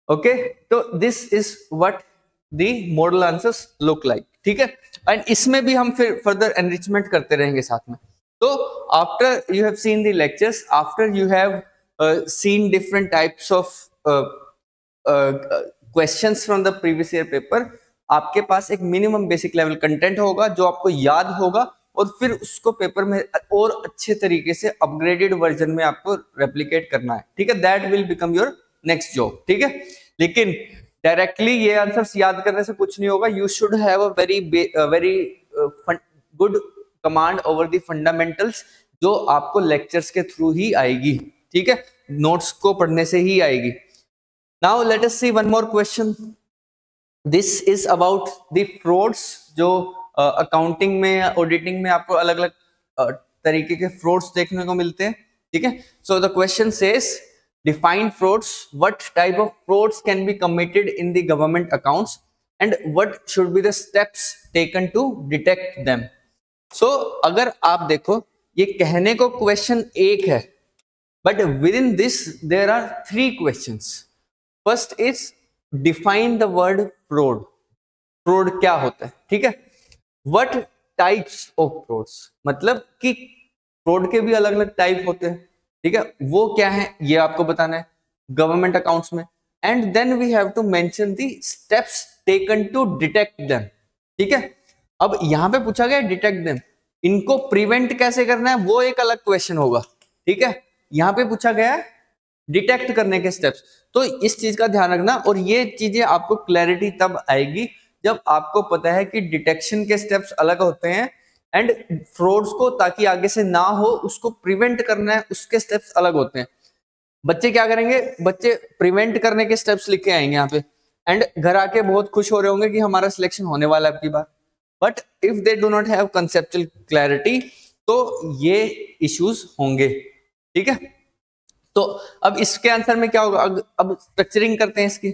ओके, तो this is what the model answers look like, ठीक है। एंड इसमें भी हम फिर फर्दर एनरिचमेंट करते रहेंगे साथ में। तो after you have seen the lectures, after you have seen different types of questions from the previous year paper, आपके पास एक मिनिमम बेसिक लेवल कंटेंट होगा जो आपको याद होगा, और फिर उसको पेपर में और अच्छे तरीके से अपग्रेडेड वर्जन में आपको रेप्लिकेट करना है, ठीक है। That will become your next job, ठीक है। लेकिन डायरेक्टली ये आंसर्स याद करने से कुछ नहीं होगा। You should have a very good command over the fundamentals, जो आपको लेक्चर्स के थ्रू ही आएगी, ठीक है, नोट्स को पढ़ने से ही आएगी। Now let us see one more question. This is about the frauds, जो अकाउंटिंग में, ऑडिटिंग में आपको अलग अलग तरीके के फ्रॉड्स देखने को मिलते हैं, ठीक है। So the question says define frauds, what type of frauds can be committed in the government accounts and what should be the steps taken to detect them. So अगर आप देखो, ये कहने को क्वेश्चन एक है, but within this there are 3 questions. First is define the word fraud. fraud क्या होता है, ठीक है। What types of frauds, मतलब कि फ्रॉड के भी अलग अलग टाइप होते हैं, ठीक है, वो क्या है ये आपको बताना है गवर्नमेंट अकाउंट्स में। And then we have to mention the steps taken to detect them, ठीक है। अब यहां पे पूछा गया डिटेक्ट देम, इनको प्रिवेंट कैसे करना है वो एक अलग क्वेश्चन होगा, ठीक है। यहां पे पूछा गया है डिटेक्ट करने के स्टेप्स, तो इस चीज का ध्यान रखना। और ये चीजें आपको क्लैरिटी तब आएगी जब आपको पता है कि डिटेक्शन के स्टेप्स अलग होते हैं एंड फ्रॉड्स को, ताकि आगे से ना हो, उसको प्रिवेंट करना है, उसके स्टेप्स अलग होते हैं। बच्चे क्या करेंगे, बच्चे प्रिवेंट करने के स्टेप्स लिख के आएंगे यहाँ पे, एंड घर आके बहुत खुश हो रहे होंगे कि हमारा सिलेक्शन होने वाला है अब की बार। But if they do not have conceptual clarity, तो ये इश्यूज होंगे, ठीक है। तो अब इसके आंसर में क्या होगा, अब स्ट्रक्चरिंग करते हैं इसकी।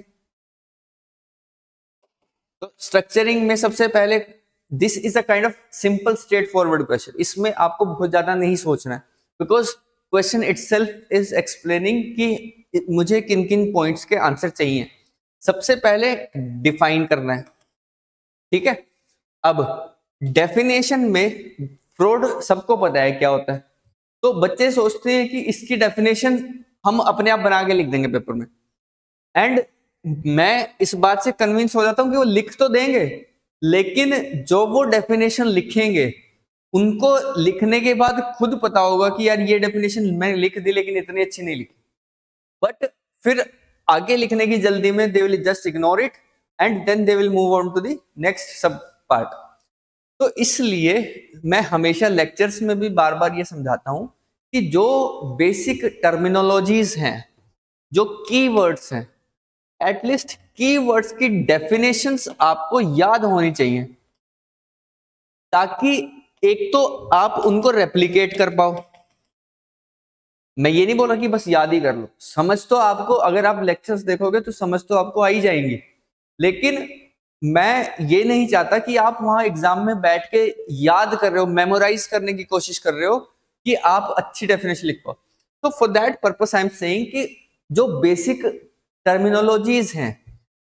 तो स्ट्रक्चरिंग में सबसे पहले, this is a kind of simple straight forward question, इसमें आपको बहुत ज्यादा नहीं सोचना है, because question itself is explaining कि मुझे किन किन पॉइंट्स के आंसर चाहिए। सबसे पहले डिफाइन करना है, ठीक है। अब डेफिनेशन में फ्रॉड सबको पता है क्या होता है, तो बच्चे सोचते हैं कि इसकी डेफिनेशन हम अपने आप बना के लिख देंगे पेपर में, एंड मैं इस बात से कन्विंस हो जाता हूं कि वो लिख तो देंगे, लेकिन जो वो डेफिनेशन लिखेंगे उनको लिखने के बाद खुद पता होगा कि यार ये डेफिनेशन मैंने लिख दी लेकिन इतनी अच्छी नहीं लिखी, बट फिर आगे लिखने की जल्दी में they will just ignore it and then they will move on to the next sub part. तो इसलिए मैं हमेशा लेक्चर्स में भी बार बार ये समझाता हूं कि जो बेसिक टर्मिनोलॉजीज हैं, जो कीवर्ड्स हैं, एटलीस्ट कीवर्ड्स की डेफिनेशंस आपको याद होनी चाहिए, ताकि एक तो आप उनको रेप्लिकेट कर पाओ। मैं ये नहीं बोल रहा कि बस याद ही कर लो, समझ तो आपको, अगर आप लेक्चर्स देखोगे तो समझ तो आपको आ ही जाएंगी, लेकिन मैं ये नहीं चाहता कि आप वहां एग्जाम में बैठ के याद कर रहे हो, मेमोराइज करने की कोशिश कर रहे हो कि आप अच्छी डेफिनेशन लिख पाओ। तो for that purpose I am saying कि जो बेसिक टर्मिनोलॉजीज हैं,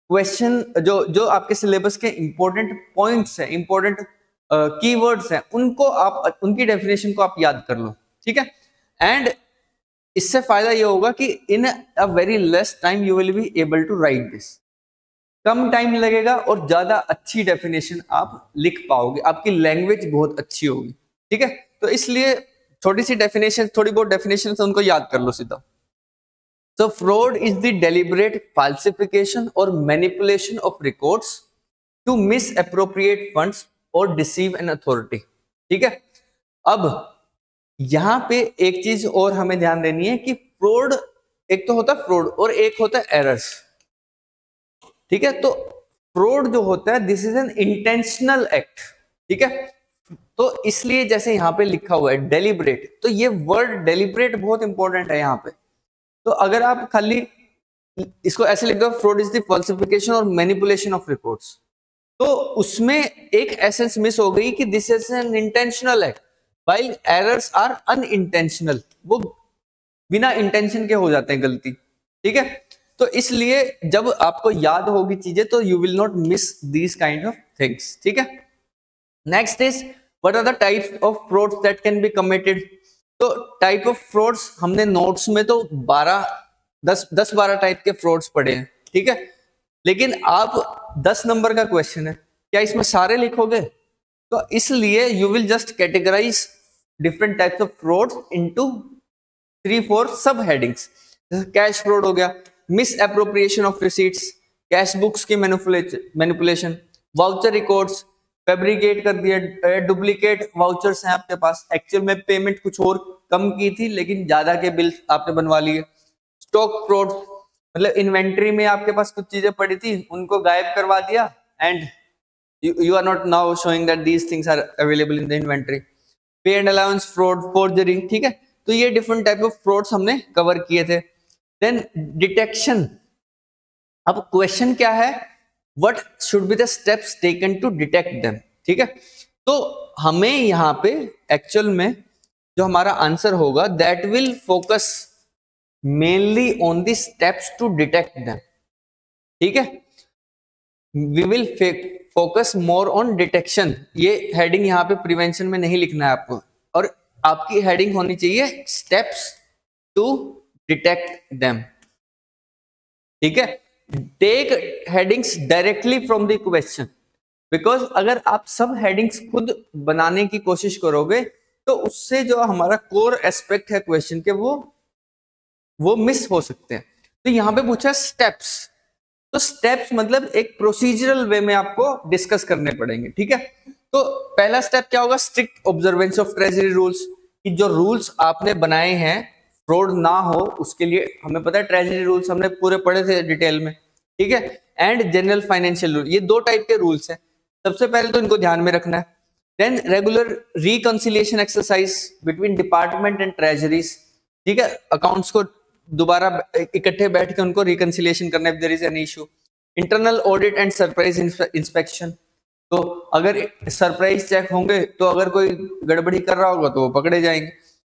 क्वेश्चन जो आपके सिलेबस के इंपॉर्टेंट पॉइंट्स हैं, इंपॉर्टेंट कीवर्ड्स हैं, उनको आप, उनकी डेफिनेशन को आप याद कर लो, ठीक है। एंड इससे फायदा ये होगा कि in a very less time you will be able to write this, कम टाइम लगेगा और ज्यादा अच्छी डेफिनेशन आप लिख पाओगे, आपकी लैंग्वेज बहुत अच्छी होगी, ठीक है। तो इसलिए छोटी सी डेफिनेशन, थोड़ी बहुत डेफिनेशन उनको याद कर लो सीधा। So fraud is the deliberate falsification or manipulation of records to misappropriate funds or deceive an authority, ठीक है। अब यहां पे एक चीज और हमें ध्यान देनी है कि फ्रॉड, एक तो होता है फ्रॉड और एक होता है एरर्स, ठीक है। तो फ्रॉड जो होता है, this is an intentional act, ठीक है। तो इसलिए जैसे यहां पे लिखा हुआ है डेलिब्रेट, तो ये वर्ड डेलिब्रेट बहुत इंपॉर्टेंट है यहाँ पे। तो अगर आप खाली इसको ऐसे लिख दो, फ्रॉड इज द फॉल्सिफिकेशन और मैनिपुलेशन ऑफ रिकॉर्ड्स, तो उसमें एक एसेंस मिस हो गई कि this is an intentional act, while errors are unintentional, वो बिना इंटेंशन के हो जाते हैं गलती, ठीक है। तो इसलिए जब आपको याद होगी चीजें तो you will not miss these kind of things, ठीक है। Next is what are the types of frauds that can be committed. तो टाइप ऑफ फ्रॉड्स हमने नोट्स में तो 10-12 टाइप के फ्रॉड्स पढ़े हैं, ठीक है, लेकिन आप 10 नंबर का क्वेश्चन है, क्या इसमें सारे लिखोगे? तो इसलिए you will just categorize different types of frauds into 3-4 sub headings. जैसे कैश फ्रॉड हो गया, misappropriation of receipts, cash books की मैनिपुलेशन, वाउचर रिकॉर्ड्स, फैब्रिकेट कर दिया, डुप्लीकेट वाउचर्स हैं आपके पास, एक्चुअल में पेमेंट कुछ और कम की थी लेकिन ज्यादा के बिल आपने बनवा लिए। स्टॉक फ्रॉड, मतलब इन्वेंट्री में आपके पास कुछ चीजें पड़ी थी उनको गायब करवा दिया and you are not now showing that these things are available in the inventory. Pay and allowance fraud, forgery, ठीक है। तो ये डिफरेंट टाइप ऑफ फ्रॉड्स हमने कवर किए थे। देन डिटेक्शन, अब क्वेश्चन क्या है, what should be the steps taken to detect them, ठीक है। तो हमें यहाँ पे एक्चुअल में जो हमारा आंसर होगा that will focus mainly on the steps to detect them, ठीक है। We will focus more on detection. ये हेडिंग यहाँ पे प्रिवेंशन में नहीं लिखना है आपको, और आपकी हेडिंग होनी चाहिए स्टेप्स टू डिटेक्ट देम, ठीक है। Take headings directly from the question, because अगर आप सब हेडिंग्स खुद बनाने की कोशिश करोगे तो उससे जो हमारा कोर एस्पेक्ट है क्वेश्चन के वो मिस हो सकते हैं। तो यहाँ पे पूछा स्टेप्स, तो स्टेप्स मतलब एक प्रोसीजरल वे में आपको डिस्कस करने पड़ेंगे, ठीक है। तो पहला स्टेप क्या होगा, strict observance of treasury rules, कि जो रूल्स आपने बनाए हैं फ्रॉड ना हो उसके लिए, हमें पता है ट्रेजरी रूल्स हमने पूरे पढ़े थे डिटेल में, ठीक है। एंड जनरल फाइनेंशियल रूल, ये 2 टाइप के रूल्स हैं, सबसे पहले तो इनको ध्यान में रखना है। Then regular reconciliation exercise between department and treasuries, ठीक है, अकाउंट्स को दोबारा इकट्ठे बैठ के उनको रिकंसिलिएशन करना if there is any issue. Internal audit and surprise inspection, तो अगर सरप्राइज चेक होंगे तो अगर कोई गड़बड़ी कर रहा होगा तो वो पकड़े जाएंगे।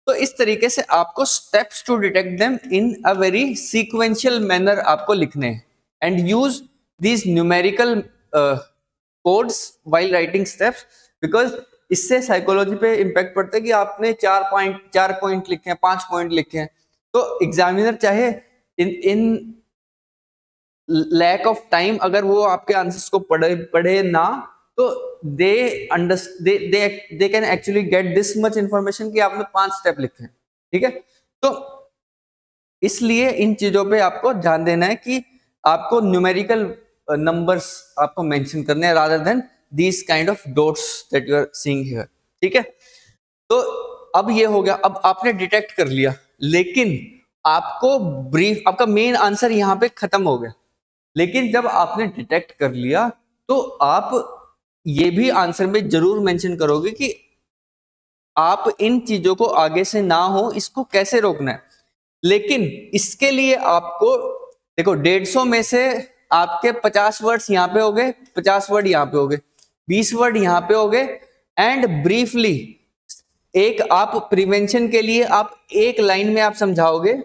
तो इस तरीके से आपको steps to detect them in a very sequential manner आपको लिखने हैं and use these numerical codes while writing steps, because इससे साइकोलॉजी पे इम्पैक्ट पड़ता है कि आपने 4 पॉइंट लिखे हैं, 5 पॉइंट लिखे हैं, तो एग्जामिनर चाहे इन लैक ऑफ टाइम अगर वो आपके आंसर्स को पढ़े ना तो they can actually get this much information कि आपने 5 स्टेप लिखे हैं, ठीक है। तो इसलिए इन चीजों पे आपको ध्यान देना है कि आपको न्यूमेरिकल नंबर्स आपको मेंशन करने हैं rather than these kind of dots that you are seeing here, ठीक है। तो अब ये हो गया, अब आपने डिटेक्ट कर लिया, लेकिन आपको ब्रीफ, आपका मेन आंसर यहां पे खत्म हो गया। लेकिन जब आपने डिटेक्ट कर लिया तो आप ये भी आंसर में जरूर मेंशन करोगे कि आप इन चीजों को आगे से ना हो इसको कैसे रोकना है। लेकिन इसके लिए आपको देखो 150 में से आपके 50 वर्ड्स यहाँ पे हो गए, 50 वर्ड यहाँ पे हो गए, 20 वर्ड यहाँ पे हो गए, एंड ब्रीफली एक आप प्रिवेंशन के लिए आप एक लाइन में आप समझाओगे,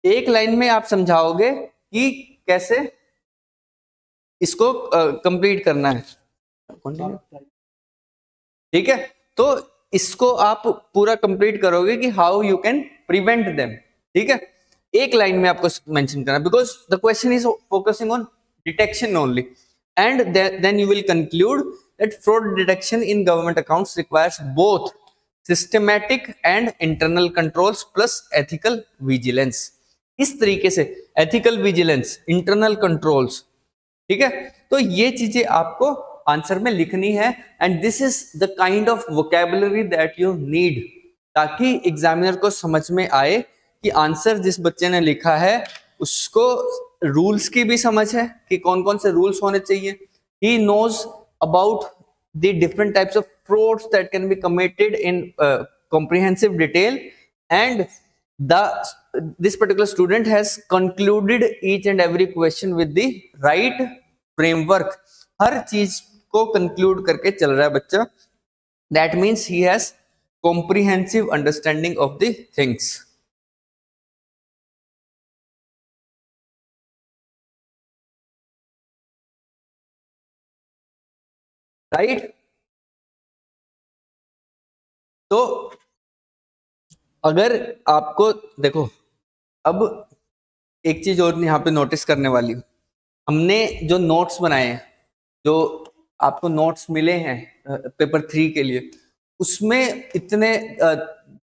एक लाइन में आप समझाओगे कि कैसे इसको कंप्लीट करना है, ठीक है। तो इसको आप पूरा कंप्लीट करोगे कि how you can prevent them, ठीक है, एक लाइन में आपको मेंशन करना, because the question is focusing on detection only, and then you will conclude that fraud detection in government accounts requires both systematic and internal controls plus ethical vigilance। इस तरीके से ethical vigilance, internal controls, ठीक है। तो ये चीजें आपको आंसर में लिखनी है and this is the kind of vocabulary that you need, ताकि एग्जामिनर को समझ में आए कि आंसर जिस बच्चे ने लिखा है उसको रूल्स की भी समझ है कि कौन कौन से रूल्स होने चाहिए, he knows about the different types of frauds that can be committed in comprehensive detail, and this particular student has concluded each and every question with the right framework। हर चीज को conclude करके चल रहा है बच्चा, that means he has comprehensive understanding of the things। Right. तो अगर आपको देखो, अब एक चीज और यहाँ पे नोटिस करने वाली हूँ, हमने जो नोट्स बनाए हैं, जो आपको नोट्स मिले हैं पेपर 3 के लिए, उसमें इतने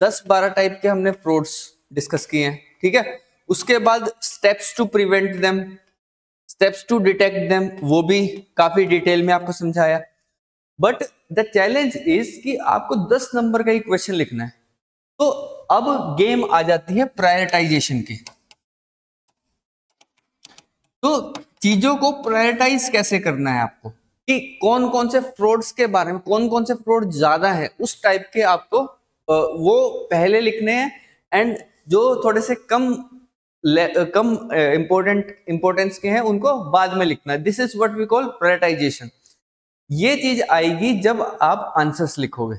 10-12 टाइप के हमने फ्रॉड्स डिस्कस किए हैं, ठीक है। उसके बाद steps to prevent them, steps to detect them, वो भी काफी डिटेल में आपको समझाया। बट द चैलेंज इज कि आपको 10 नंबर का ही क्वेश्चन लिखना है। तो अब गेम आ जाती है प्रायोरिटाइजेशन की। तो चीजों को प्रायोरिटाइज कैसे करना है आपको, कि कौन कौन से फ्रॉड्स के बारे में, कौन कौन से फ्रॉड ज्यादा है, उस टाइप के आपको वो पहले लिखने हैं, एंड जो थोड़े से कम इंपॉर्टेंस के हैं उनको बाद में लिखना है। This is what we call prioritization. ये चीज आएगी जब आप आंसर्स लिखोगे।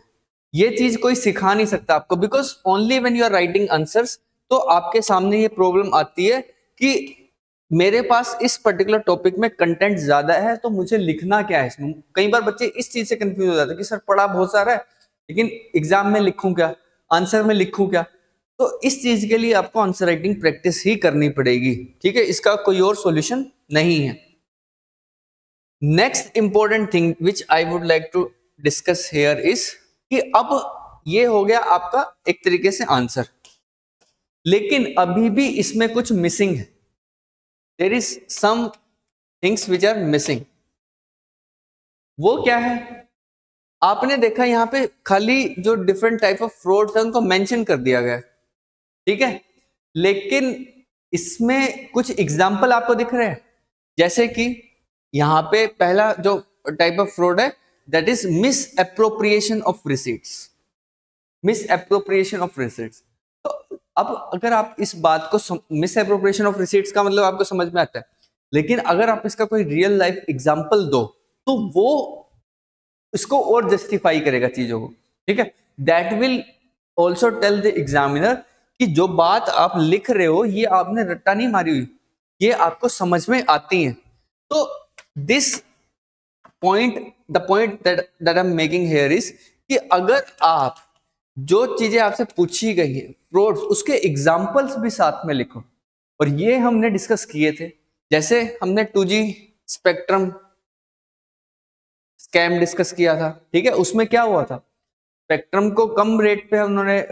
ये चीज कोई सिखा नहीं सकता आपको, because only when you are writing answers, तो आपके सामने ये प्रॉब्लम आती है कि मेरे पास इस पर्टिकुलर टॉपिक में कंटेंट ज्यादा है, तो मुझे लिखना क्या है इसमें। कई बार बच्चे इस चीज से कंफ्यूज हो जाते हैं कि सर पढ़ा बहुत सारा है, लेकिन एग्जाम में लिखूं क्या, आंसर में लिखूं क्या। तो इस चीज के लिए आपको आंसर राइटिंग प्रैक्टिस ही करनी पड़ेगी, ठीक है। इसका कोई और सॉल्यूशन नहीं है। Next important thing which I would like to discuss here इज कि अब ये हो गया आपका एक तरीके से आंसर, लेकिन अभी भी इसमें कुछ मिसिंग है। There is some things which are missing. वो क्या है? आपने देखा यहाँ पे खाली जो डिफरेंट टाइप ऑफ फ्रॉड्स है उनको मेंशन कर दिया गया, ठीक है, लेकिन इसमें कुछ एग्जाम्पल आपको दिख रहे हैं। जैसे कि यहाँ पे पहला जो टाइप ऑफ फ्रॉड है, that is miss appropriation of receipts. Miss appropriation of receipts. तो अब अगर आप इस बात को, मिस एप्रोप्रिएशन ऑफ रिसीट्स का मतलब आपको समझ में आता है, लेकिन अगर आप इसका कोई रियल लाइफ एग्जाम्पल दो तो वो इसको और जस्टिफाई करेगा चीजों को, ठीक है। That will also tell the examiner कि जो बात आप लिख रहे हो ये आपने रट्टा नहीं मारी हुई, ये आपको समझ में आती है। तो this point, the point that I am making here is कि अगर आप जो चीजें आपसे पूछी गई है फ्रॉड्स, उसके एग्जाम्पल्स भी साथ में लिखो। और ये हमने डिस्कस किए थे, जैसे हमने 2G स्पेक्ट्रम स्कैम डिस्कस किया था, ठीक है। उसमें क्या हुआ था, स्पेक्ट्रम को कम रेट पे उन्होंने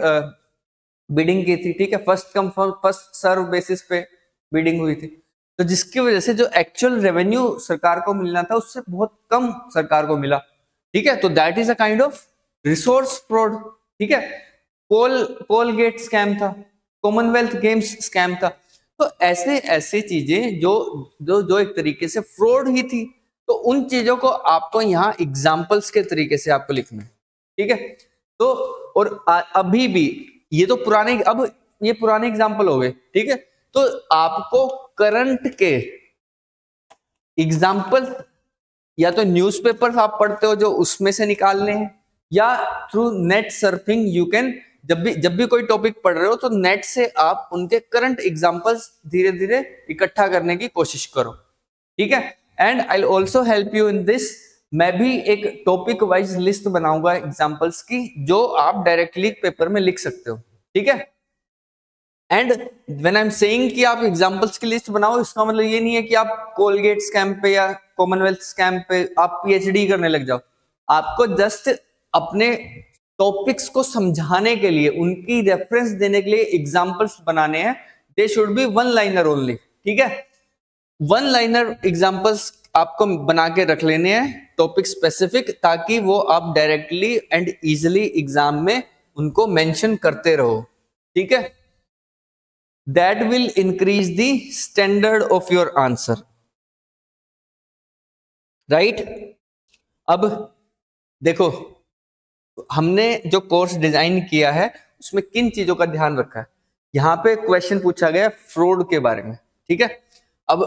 बिडिंग की थी, ठीक है, first come first serve basis पे बिडिंग हुई थी। तो जिसकी वजह से जो एक्चुअल रेवेन्यू सरकार को मिलना था उससे बहुत कम सरकार को मिला, ठीक है। तो that is a kind of resource fraud, ठीक है। कोलगेट स्कैम था, कॉमनवेल्थ गेम्स स्कैम था। तो ऐसे ऐसे चीजें जो जो जो एक तरीके से फ्रॉड ही थी, तो उन चीजों को आपको यहाँ एग्जाम्पल्स के तरीके से आपको लिखना है, ठीक है। तो और अभी भी ये तो पुराने, अब ये पुराने एग्जाम्पल हो गए, ठीक है। तो आपको करंट के एग्जाम्पल या तो न्यूज़पेपर आप पढ़ते हो जो उसमें से निकालने हैं, या through net surfing you can, जब भी कोई टॉपिक पढ़ रहे हो तो नेट से आप उनके करंट एग्जाम्पल्स धीरे धीरे इकट्ठा करने की कोशिश करो, ठीक है। And I will also help you in this. मैं भी एक टॉपिक वाइज लिस्ट बनाऊंगा एग्जाम्पल्स की, जो आप डायरेक्टली पेपर में लिख सकते हो, ठीक है। And when I am saying कि आप एग्जांपल्स की लिस्ट बनाओ, इसका मतलब ये नहीं है कि आप कोलगेट स्कैम पे या कॉमनवेल्थ स्कैम पे आप पीएचडी करने लग जाओ। आपको जस्ट अपने टॉपिक्स को समझाने के लिए, उनकी रेफरेंस देने के लिए एग्जांपल्स बनाने हैं। They should be one liner only, ठीक है। वन लाइनर एग्जांपल्स आपको बना के रख लेने हैं टॉपिक स्पेसिफिक, ताकि वो आप डायरेक्टली एंड इजिली एग्जाम में उनको मेंशन करते रहो, ठीक है। That will increase the standard of your answer, right? अब देखो, हमने जो कोर्स डिजाइन किया है उसमें किन चीजों का ध्यान रखा है। यहाँ पे क्वेश्चन पूछा गया फ्रॉड के बारे में, ठीक है। अब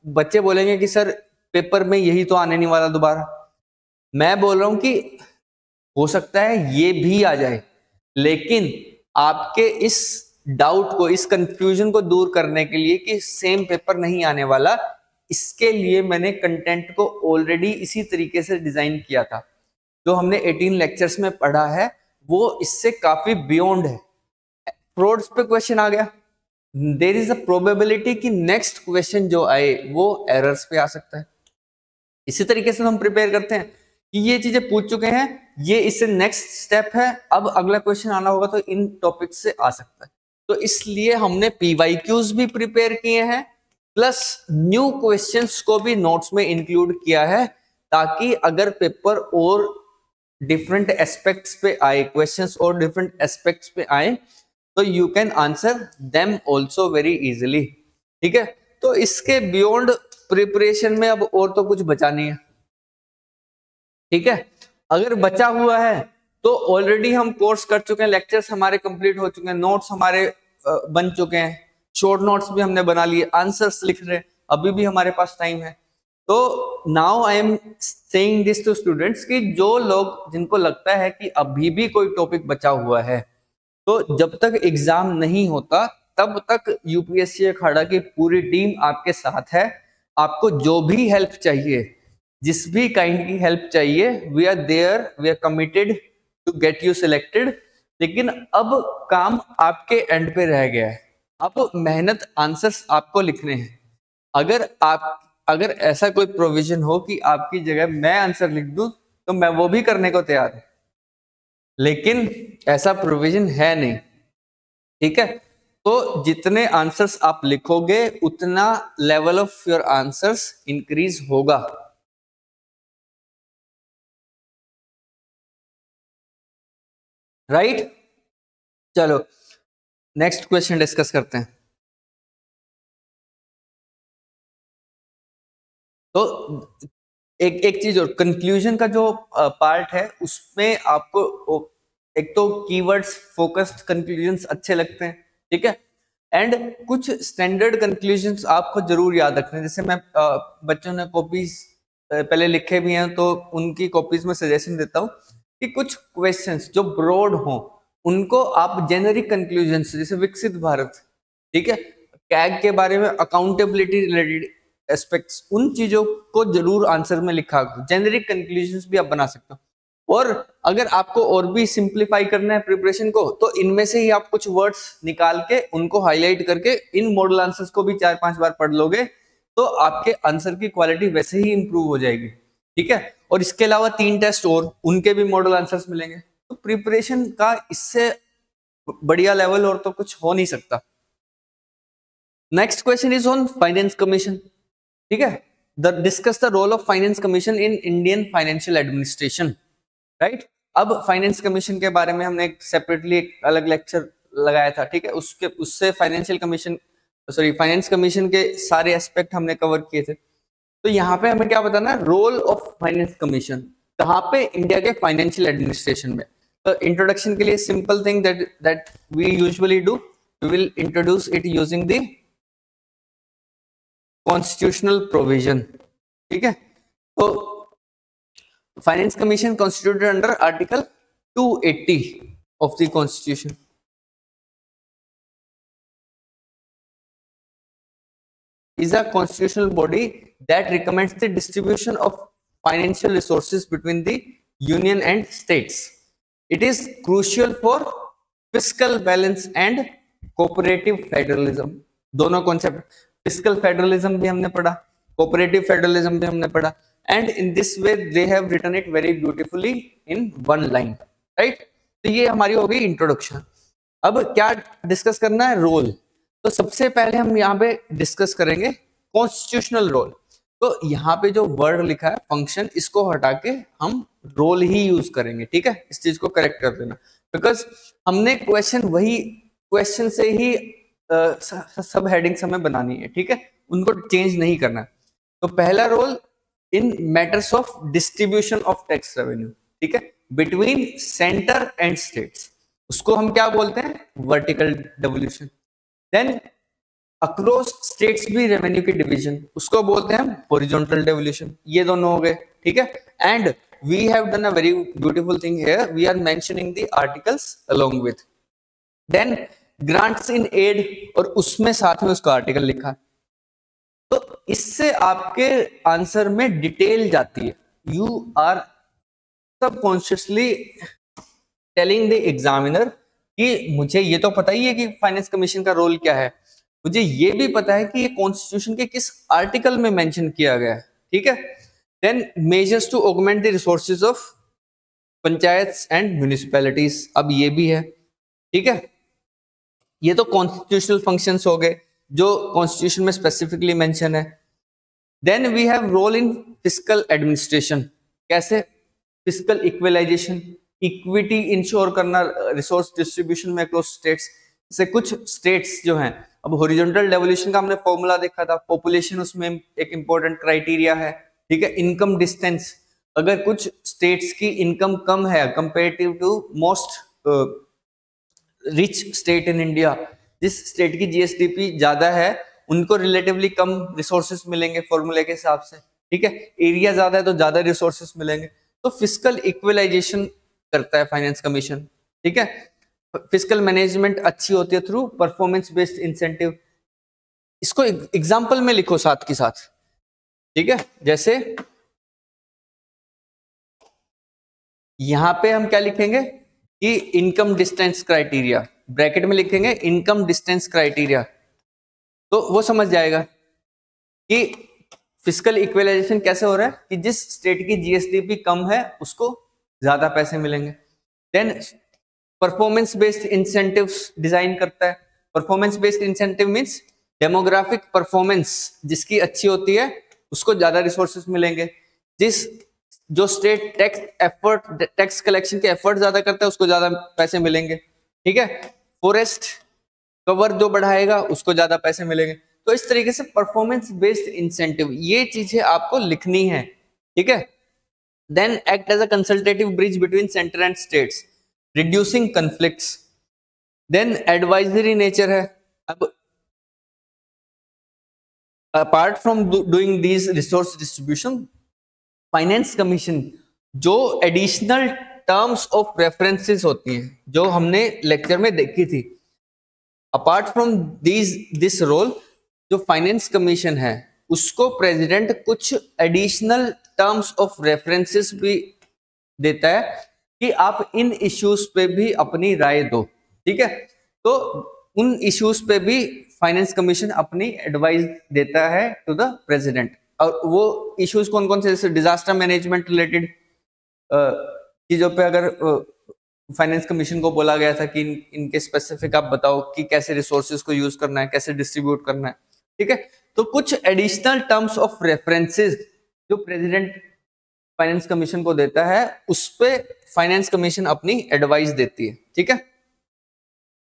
बच्चे बोलेंगे कि सर पेपर में यही तो आने नहीं वाला दोबारा। मैं बोल रहा हूं कि हो सकता है ये भी आ जाए, लेकिन आपके इस डाउट को, इस कंफ्यूजन को दूर करने के लिए कि सेम पेपर नहीं आने वाला, इसके लिए मैंने कंटेंट को ऑलरेडी इसी तरीके से डिजाइन किया था। जो हमने 18 लेक्चर्स में पढ़ा है वो इससे काफी बियॉन्ड है। फ्रॉड्स पे क्वेश्चन आ गया, देयर इज अ प्रोबेबिलिटी कि नेक्स्ट क्वेश्चन जो आए वो एरर्स पे आ सकता है। इसी तरीके से हम प्रिपेयर करते हैं कि ये चीजें पूछ चुके हैं, ये इससे नेक्स्ट स्टेप है, अब अगला क्वेश्चन आना होगा तो इन टॉपिक से आ सकता है। तो इसलिए हमने पीवाईक्यूज भी प्रिपेयर किए हैं प्लस न्यू क्वेश्चंस को भी नोट्स में इंक्लूड किया है, ताकि अगर पेपर और डिफरेंट एस्पेक्ट्स पे आए, क्वेश्चंस और डिफरेंट एस्पेक्ट्स पे आए तो you can answer them also very easily. ठीक है, तो इसके बियॉन्ड प्रिपरेशन में अब और तो कुछ बचा नहीं है। ठीक है, अगर बचा हुआ है तो ऑलरेडी हम कोर्स कर चुके हैं, लेक्चर्स हमारे कंप्लीट हो चुके हैं, नोट्स हमारे बन चुके हैं, शॉर्ट नोट्स भी हमने बना लिए, आंसर्स लिख रहे हैं, अभी भी हमारे पास टाइम है। तो now I am saying this to students कि जो लोग जिनको लगता है कि अभी भी कोई टॉपिक बचा हुआ है, तो जब तक एग्जाम नहीं होता तब तक यूपीएससी अखाड़ा की पूरी टीम आपके साथ है। आपको जो भी हेल्प चाहिए, जिस भी काइंड की हेल्प चाहिए, we are there, we are committed to get you selected. लेकिन अब काम आपके एंड पे रह गया है, अब मेहनत आंसर्स आपको लिखने हैं। अगर ऐसा कोई प्रोविजन हो कि आपकी जगह मैं आंसर लिख दूं तो मैं वो भी करने को तैयार हूं, लेकिन ऐसा प्रोविजन है नहीं। ठीक है, तो जितने आंसर्स आप लिखोगे उतना level of your answers increase होगा। राइट, चलो नेक्स्ट क्वेश्चन डिस्कस करते हैं। तो एक चीज और, कंक्लूजन का जो पार्ट है उसमें आपको एक तो कीवर्ड्स फोकस्ड कंक्लूजन्स अच्छे लगते हैं। ठीक है, एंड कुछ स्टैंडर्ड कंक्लूजन्स आपको जरूर याद रखने हैं। जैसे मैं बच्चों ने कॉपीज पहले लिखे भी हैं तो उनकी कॉपीज में सजेशन देता हूं कि कुछ क्वेश्चंस जो ब्रॉड हों उनको आप जेनरिक कंक्लूजन्स, जैसे विकसित भारत, ठीक है, कैग के बारे में, अकाउंटेबिलिटी रिलेटेड एस्पेक्ट्स, उन चीजों को जरूर आंसर में लिखा। जेनरिक कंक्लूजन्स भी आप बना सकते हो। और अगर आपको और भी सिंप्लीफाई करना है प्रिपरेशन को, तो इनमें से ही आप कुछ वर्ड्स निकाल के उनको हाईलाइट करके इन मॉडल आंसर्स को भी 4-5 बार पढ़ लोगे तो आपके आंसर की क्वालिटी वैसे ही इंप्रूव हो जाएगी। ठीक है, और इसके अलावा 3 टेस्ट और, उनके भी मॉडल आंसर्स मिलेंगे। तो प्रिपरेशन का इससे बढ़िया लेवल और तो कुछ हो नहीं सकता। Next question is on finance commission. ठीक है, discuss the role of finance commission in Indian financial administration. Right, अब फाइनेंस कमीशन के बारे में हमने सेपरेटली एक अलग लेक्चर लगाया था। ठीक है, उससे फाइनेंस कमीशन के सारे एस्पेक्ट हमने कवर किए थे। तो यहाँ पे हमें क्या बताना, रोल ऑफ फाइनेंस कमीशन कहाँ पे, इंडिया के फाइनेंशियल एडमिनिस्ट्रेशन में। तो इंट्रोडक्शन के लिए simple thing that we usually do, we will introduce it using the constitutional provision. ठीक है, तो finance commission constituted under article 280 of the constitution. is a constitutional body that recommends the distribution of financial resources between the union and states. It is crucial for fiscal balance and cooperative federalism. दोनों कॉन्सेप्ट, फिस्कल फेडरलिज्म भी हमने पढ़ा, कोऑपरेटिव फेडरलिज्म भी हमने पढ़ा, and in this way they have written it very beautifully in one line. Right, तो ये हमारी हो गई इंट्रोडक्शन। अब क्या डिस्कस करना है, रोल। तो सबसे पहले हम यहाँ पे डिस्कस करेंगे कॉन्स्टिट्यूशनल रोल। तो यहाँ पे जो वर्ड लिखा है फंक्शन, इसको हटा के हम रोल ही यूज करेंगे। ठीक है, इस चीज को करेक्ट कर देना, बिकॉज हमने क्वेश्चन से ही सब हेडिंग्स हमें बनानी है। ठीक है, उनको चेंज नहीं करना। तो पहला role in matters of distribution of tax revenue, ठीक है, बिटवीन सेंटर एंड स्टेट्स, उसको हम क्या बोलते हैं, vertical devolution. Then across states भी रेवेन्यू की डिवीजन, उसको बोलते हैं हॉरिजॉन्टल डेवोल्यूशन। ये दोनों हो गए। ठीक है, and we have done a very beautiful thing here, we are mentioning the articles along with. Then grants in aid, और उसमें साथ में उसका आर्टिकल लिखा। तो इससे आपके आंसर में डिटेल जाती है। You are subconsciously telling the examiner कि मुझे ये तो पता ही है कि फाइनेंस कमीशन का रोल क्या है, मुझे ये भी पता है कि ये कॉन्स्टिट्यूशन के किस आर्टिकल में मेंशन किया गया है, ठीक है। Then measures to augment the resources of panchayat and municipalities, अब ये भी है, ठीक है। ये तो कॉन्स्टिट्यूशनल फंक्शंस हो गए जो कॉन्स्टिट्यूशन में स्पेसिफिकली मेंशन है। Then we have role in fiscal administration, कैसे फिस्कल इक्वलाइजेशन, इक्विटी इंश्योर करना रिसोर्स डिस्ट्रीब्यूशन में अक्रॉस स्टेट्स। जैसे कुछ स्टेट्स जो हैं, अब हॉरिजॉन्टल डेवोल्यूशन का हमने फॉर्मूला देखा था, पॉपुलेशन उसमें एक इंपॉर्टेंट क्राइटेरिया है, ठीक है। इनकम डिस्टेंस, अगर कुछ स्टेट्स की इनकम कम है comparative to most rich state in India, जिस स्टेट की जीएसडीपी ज्यादा है उनको रिलेटिवली कम रिसोर्सेस मिलेंगे फॉर्मूले के हिसाब से, ठीक है। एरिया ज्यादा है तो ज्यादा रिसोर्सेस मिलेंगे, तो फिस्कल इक्वलाइजेशन करता है फाइनेंस कमीशन, ठीक है। फिस्कल मैनेजमेंट अच्छी होती है थ्रू परफॉर्मेंस बेस्ड इंसेंटिव। इसको एग्जांपल में लिखो साथ के साथ, ठीक है। जैसे यहां पे हम क्या लिखेंगे कि इनकम डिस्टेंस क्राइटेरिया, ब्रैकेट में लिखेंगे इनकम डिस्टेंस क्राइटेरिया, तो वो समझ जाएगा कि फिस्कल इक्वलाइजेशन कैसे हो रहा है कि जिस स्टेट की जीएसडीपी कम है उसको ज्यादा पैसे मिलेंगे। Then performance based incentives design करता है। Performance based incentive means demographic performance जिसकी अच्छी होती है उसको ज्यादा रिसोर्सेज मिलेंगे, जिस जो स्टेट टैक्स कलेक्शन के एफर्ट ज्यादा करता है उसको ज्यादा पैसे मिलेंगे, ठीक है। फॉरेस्ट कवर जो बढ़ाएगा उसको ज्यादा पैसे मिलेंगे। तो इस तरीके से परफॉर्मेंस बेस्ड इंसेंटिव, ये चीजें आपको लिखनी है, ठीक है। Then act as a consultative bridge between centre and states, reducing conflicts. Then advisory nature है। अब apart from doing these resource distribution, finance commission जो एडिशनल टर्म्स ऑफ रेफरेंसेस होती हैं जो हमने लेक्चर में देखी थी, अपार्ट फ्रॉम दिस रोल, जो फाइनेंस कमीशन है उसको प्रेसिडेंट कुछ एडिशनल टर्म्स ऑफ रेफरेंसेस भी देता है कि आप इन इश्यूज पे भी अपनी राय दो, ठीक है। तो उन इश्यूज पे भी फाइनेंस कमीशन अपनी एडवाइस देता है टू द प्रेसिडेंट। और वो इश्यूज कौन कौन से, जैसे डिजास्टर मैनेजमेंट रिलेटेड चीजों पे अगर फाइनेंस कमीशन को बोला गया था कि इनके स्पेसिफिक आप बताओ कि कैसे रिसोर्सेज को यूज करना है, कैसे डिस्ट्रीब्यूट करना है, ठीक है। तो कुछ एडिशनल टर्म्स ऑफ रेफरेंसेस जो प्रेसिडेंट फाइनेंस कमीशन को देता है उस पे फाइनेंस कमीशन अपनी एडवाइस देती है, ठीक है।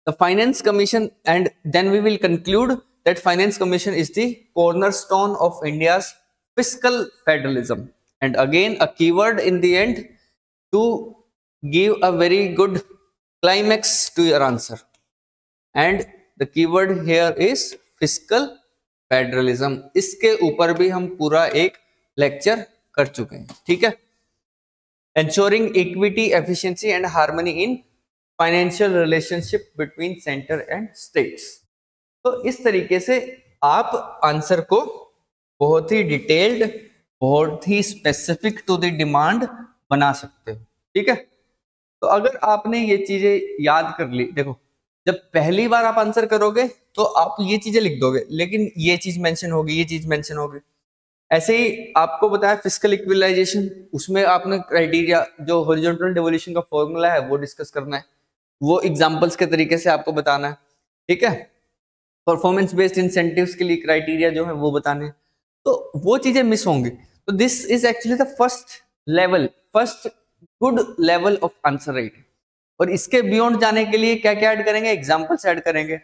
The finance commission, and then we will conclude that finance commission is the cornerstone of India's fiscal federalism, and again a keyword in the end to give a very good climax to your answer, and the keyword here is fiscal federalism। इसके ऊपर भी हम पूरा एक लेक्चर कर चुके हैं, ठीक है। ensuring equity, efficiency and harmony in financial relationship between center and states। तो इस तरीके से आप आंसर को बहुत ही डिटेल्ड, बहुत ही स्पेसिफिक टू द डिमांड बना सकते हो, ठीक है। तो अगर आपने ये चीजें याद कर ली, देखो जब पहली बार आप आंसर करोगे तो आप ये चीजें लिख दोगे, लेकिन ये चीज मेंशन होगी, ये चीज मेंशन होगी। ऐसे ही आपको बताया फिस्कल इक्विलाइजेशन, उसमें आपने क्राइटेरिया जो हॉरिजॉन्टल डेवोल्यूशन का फॉर्मूला है वो डिस्कस करना है, वो एग्जांपल्स के तरीके से आपको बताना है, ठीक है। परफॉर्मेंस बेस्ड इंसेंटिव्स के लिए क्राइटेरिया जो है वो बताने, तो वो चीजें मिस होंगी। तो this is actually the first good level of answer writing. और इसके बियॉन्ड जाने के लिए क्या क्या ऐड करेंगे, एग्जांपल्स ऐड करेंगे,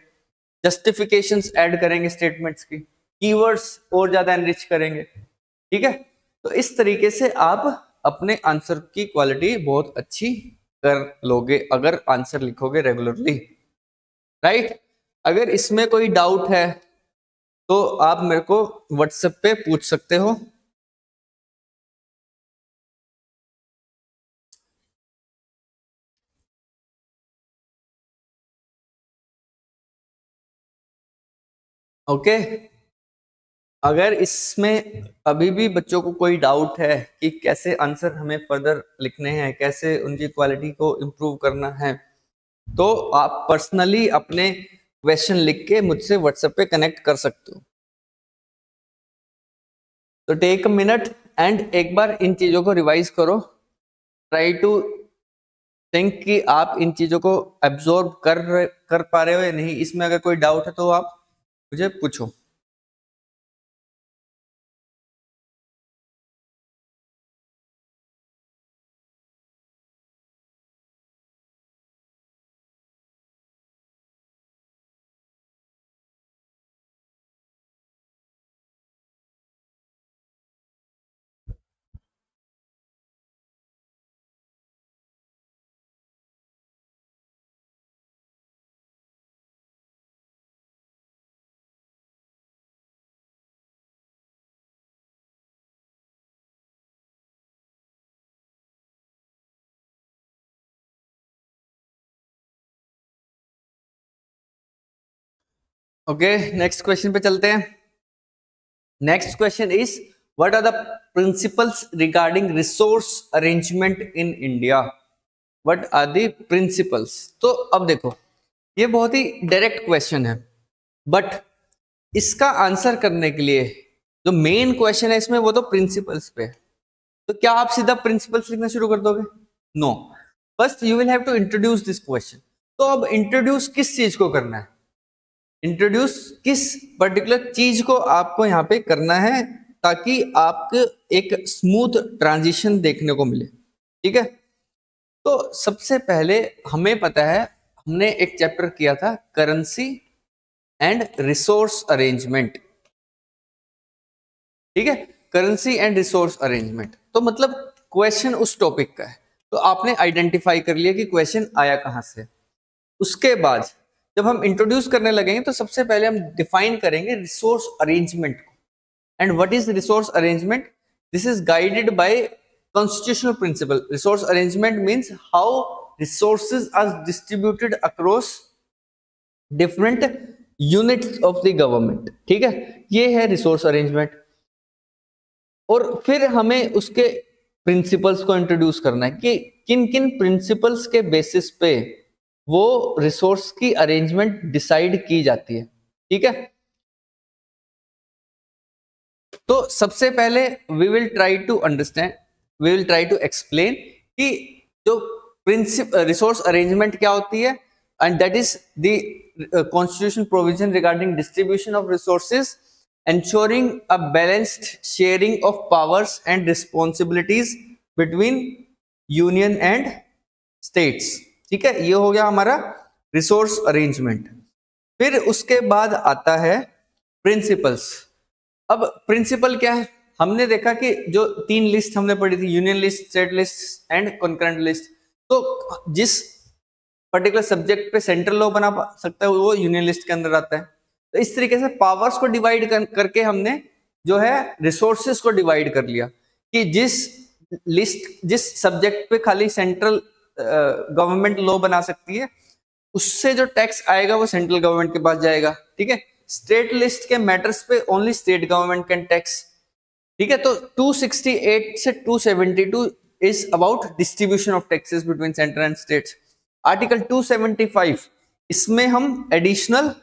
जस्टिफिकेशंस ऐड करेंगे स्टेटमेंट्स की, कीवर्ड्स और ज्यादा एनरिच करेंगे, ठीक है। तो इस तरीके से आप अपने आंसर की क्वालिटी बहुत अच्छी कर लोगे अगर आंसर लिखोगे रेगुलरली, राइट। अगर इसमें कोई डाउट है तो आप मेरे को व्हाट्सएप पे पूछ सकते हो। ओके, अगर इसमें अभी भी बच्चों को कोई डाउट है कि कैसे आंसर हमें फर्दर लिखने हैं, कैसे उनकी क्वालिटी को इम्प्रूव करना है, तो आप पर्सनली अपने क्वेश्चन लिख के मुझसे व्हाट्सएप पे कनेक्ट कर सकते हो। तो टेक अ मिनट एंड एक बार इन चीजों को रिवाइज करो, ट्राई टू थिंक कि आप इन चीजों को एब्जॉर्ब कर पा रहे हो या नहीं। इसमें अगर कोई डाउट है तो आप मुझे पूछो। ओके, नेक्स्ट क्वेश्चन पे चलते हैं। Next question is what are the principles regarding resource arrangement in India. What are the principles. तो अब देखो, ये बहुत ही डायरेक्ट क्वेश्चन है, बट इसका आंसर करने के लिए जो मेन क्वेश्चन है इसमें वो तो प्रिंसिपल्स पे है। तो क्या आप सीधा प्रिंसिपल्स लिखना शुरू कर दोगे? No, first you will have to introduce this question. तो अब इंट्रोड्यूस किस चीज को करना है? इंट्रोड्यूस किस पर्टिकुलर चीज को आपको यहाँ पे करना है ताकि आपको एक स्मूथ ट्रांजिशन देखने को मिले। ठीक है, तो सबसे पहले हमें पता है, हमने एक चैप्टर किया था करेंसी एंड रिसोर्स अरेंजमेंट। ठीक है, करेंसी एंड रिसोर्स अरेंजमेंट, तो मतलब क्वेश्चन उस टॉपिक का है। तो आपने आइडेंटिफाई कर लिया कि क्वेश्चन आया कहां से। उसके बाद जब हम इंट्रोड्यूस करने लगेंगे तो सबसे पहले हम डिफाइन करेंगे रिसोर्स अरेंजमेंट को। And what is resource arrangement? This is guided by constitutional principle. Resource arrangement means how resources are distributed across different units of the government. ठीक है, ये है रिसोर्स अरेंजमेंट। और फिर हमें उसके प्रिंसिपल्स को इंट्रोड्यूस करना है कि किन किन प्रिंसिपल्स के बेसिस पे वो रिसोर्स की अरेंजमेंट डिसाइड की जाती है। ठीक है, तो सबसे पहले we will try to understand, we will try to explain कि जो रिसोर्स अरेंजमेंट क्या होती है, and that is the constitution provision regarding distribution of resources ensuring a balanced sharing of powers and responsibilities between union and states। ठीक है, ये हो गया हमारा रिसोर्स अरेंजमेंट। फिर उसके बाद आता है प्रिंसिपल्स। अब प्रिंसिपल क्या है? हमने देखा कि जो तीन लिस्ट हमने पढ़ी थी, union list, state list and concurrent list. तो जिस पर्टिकुलर सब्जेक्ट पे सेंट्रल लॉ बना सकता है वो यूनियन लिस्ट के अंदर आता है। तो इस तरीके से पावर्स को डिवाइड करके हमने जो है रिसोर्सेज को डिवाइड कर लिया कि जिस सब्जेक्ट पे खाली सेंट्रल गवर्नमेंट लॉ बना सकती है, उससे जो टैक्स आएगा वो सेंट्रल गवर्नमेंट के पास जाएगा। ठीक है, स्टेट लिस्ट के मैटर्स पे only state government can tax. ठीक है, तो 268 से 272 is about distribution of taxes between centre and states. Article 275 इसमें हम एडिशनल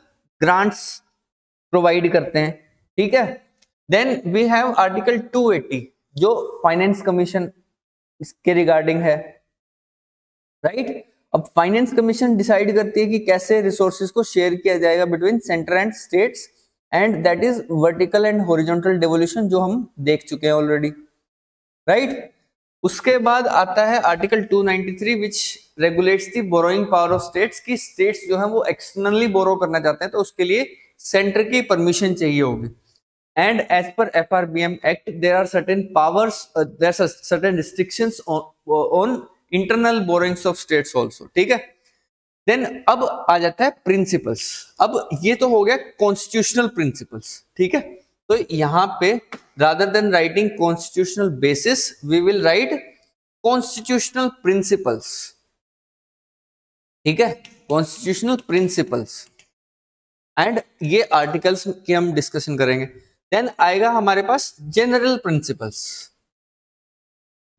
ग्रांट्स प्रोवाइड करते हैं। ठीक है, देन वी हैव आर्टिकल 280 जो फाइनेंस कमीशन इसके रिगार्डिंग है। राइट, अब फाइनेंस कमीशन डिसाइड करती है कि कैसे रिसोर्सेज को शेयर किया जाएगा between centre and states, and that is vertical and horizontal devolution जो हम देख चुके हैं ऑलरेडी। राइट, उसके बाद आता है article 293 which regulates the borrowing power of states की स्टेट्स जो है वो एक्सटर्नली बोरो करना चाहते हैं तो उसके लिए सेंटर की परमिशन चाहिए होगी। And as per FRBM act there are certain powers, there are certain restrictions on internal borrowings of states also. ठीक है, देन अब आ जाता है प्रिंसिपल्स। अब ये तो हो गया कॉन्स्टिट्यूशनल प्रिंसिपल्स। ठीक है, तो यहां पे rather than writing constitutional basis we will write constitutional principles। ठीक है, constitutional principles, एंड ये आर्टिकल्स की हम डिस्कशन करेंगे। देन आएगा हमारे पास जनरल प्रिंसिपल्स।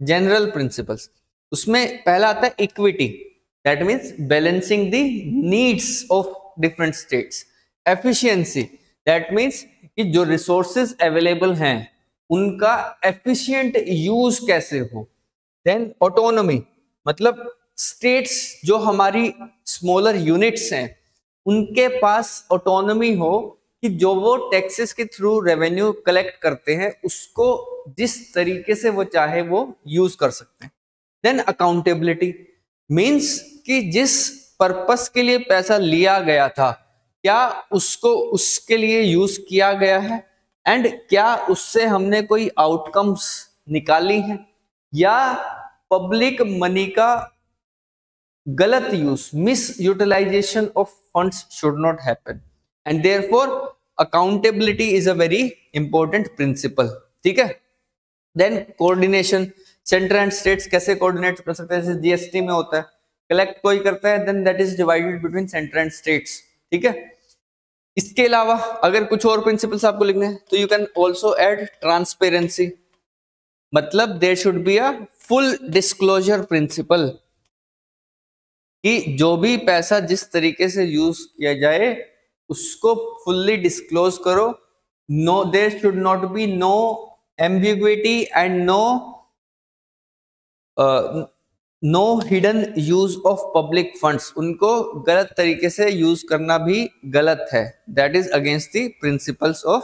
जनरल प्रिंसिपल्स उसमें पहला आता है equity, that means balancing the needs of different states. Efficiency, that means कि जो रिसोर्सेज अवेलेबल हैं उनका एफिशिएंट यूज कैसे हो। देन ऑटोनॉमी, मतलब स्टेट्स जो हमारी स्मॉलर यूनिट्स हैं उनके पास ऑटोनॉमी हो कि जो वो टैक्सेस के थ्रू रेवेन्यू कलेक्ट करते हैं उसको जिस तरीके से वो चाहे वो यूज कर सकते हैं। देन अकाउंटेबिलिटी मींस कि जिस पर्पस के लिए पैसा लिया गया था क्या उसको उसके लिए यूज किया गया है, एंड क्या उससे हमने कोई आउटकम्स निकाली हैं, या पब्लिक मनी का गलत use, misutilization of funds should not happen, and therefore accountability is a very important principle. ठीक है। Then coordination, centre and states कैसे कोऑर्डिनेट कर सकते हैं, जैसे जीएसटी में होता है, कलेक्ट कोई करता है then that is divided between centre and states. ठीक है। इसके अलावा अगर कुछ और प्रिंसिपल्स आपको लिखने हैं तो you can also add transparency, मतलब there should be a full disclosure principle कि जो भी पैसा जिस तरीके से यूज किया जाए उसको फुल्ली डिस्क्लोज करो। No, there should not be no ambiguity and no hidden use of public funds, उनको गलत तरीके से यूज करना भी गलत है, that is against the principles of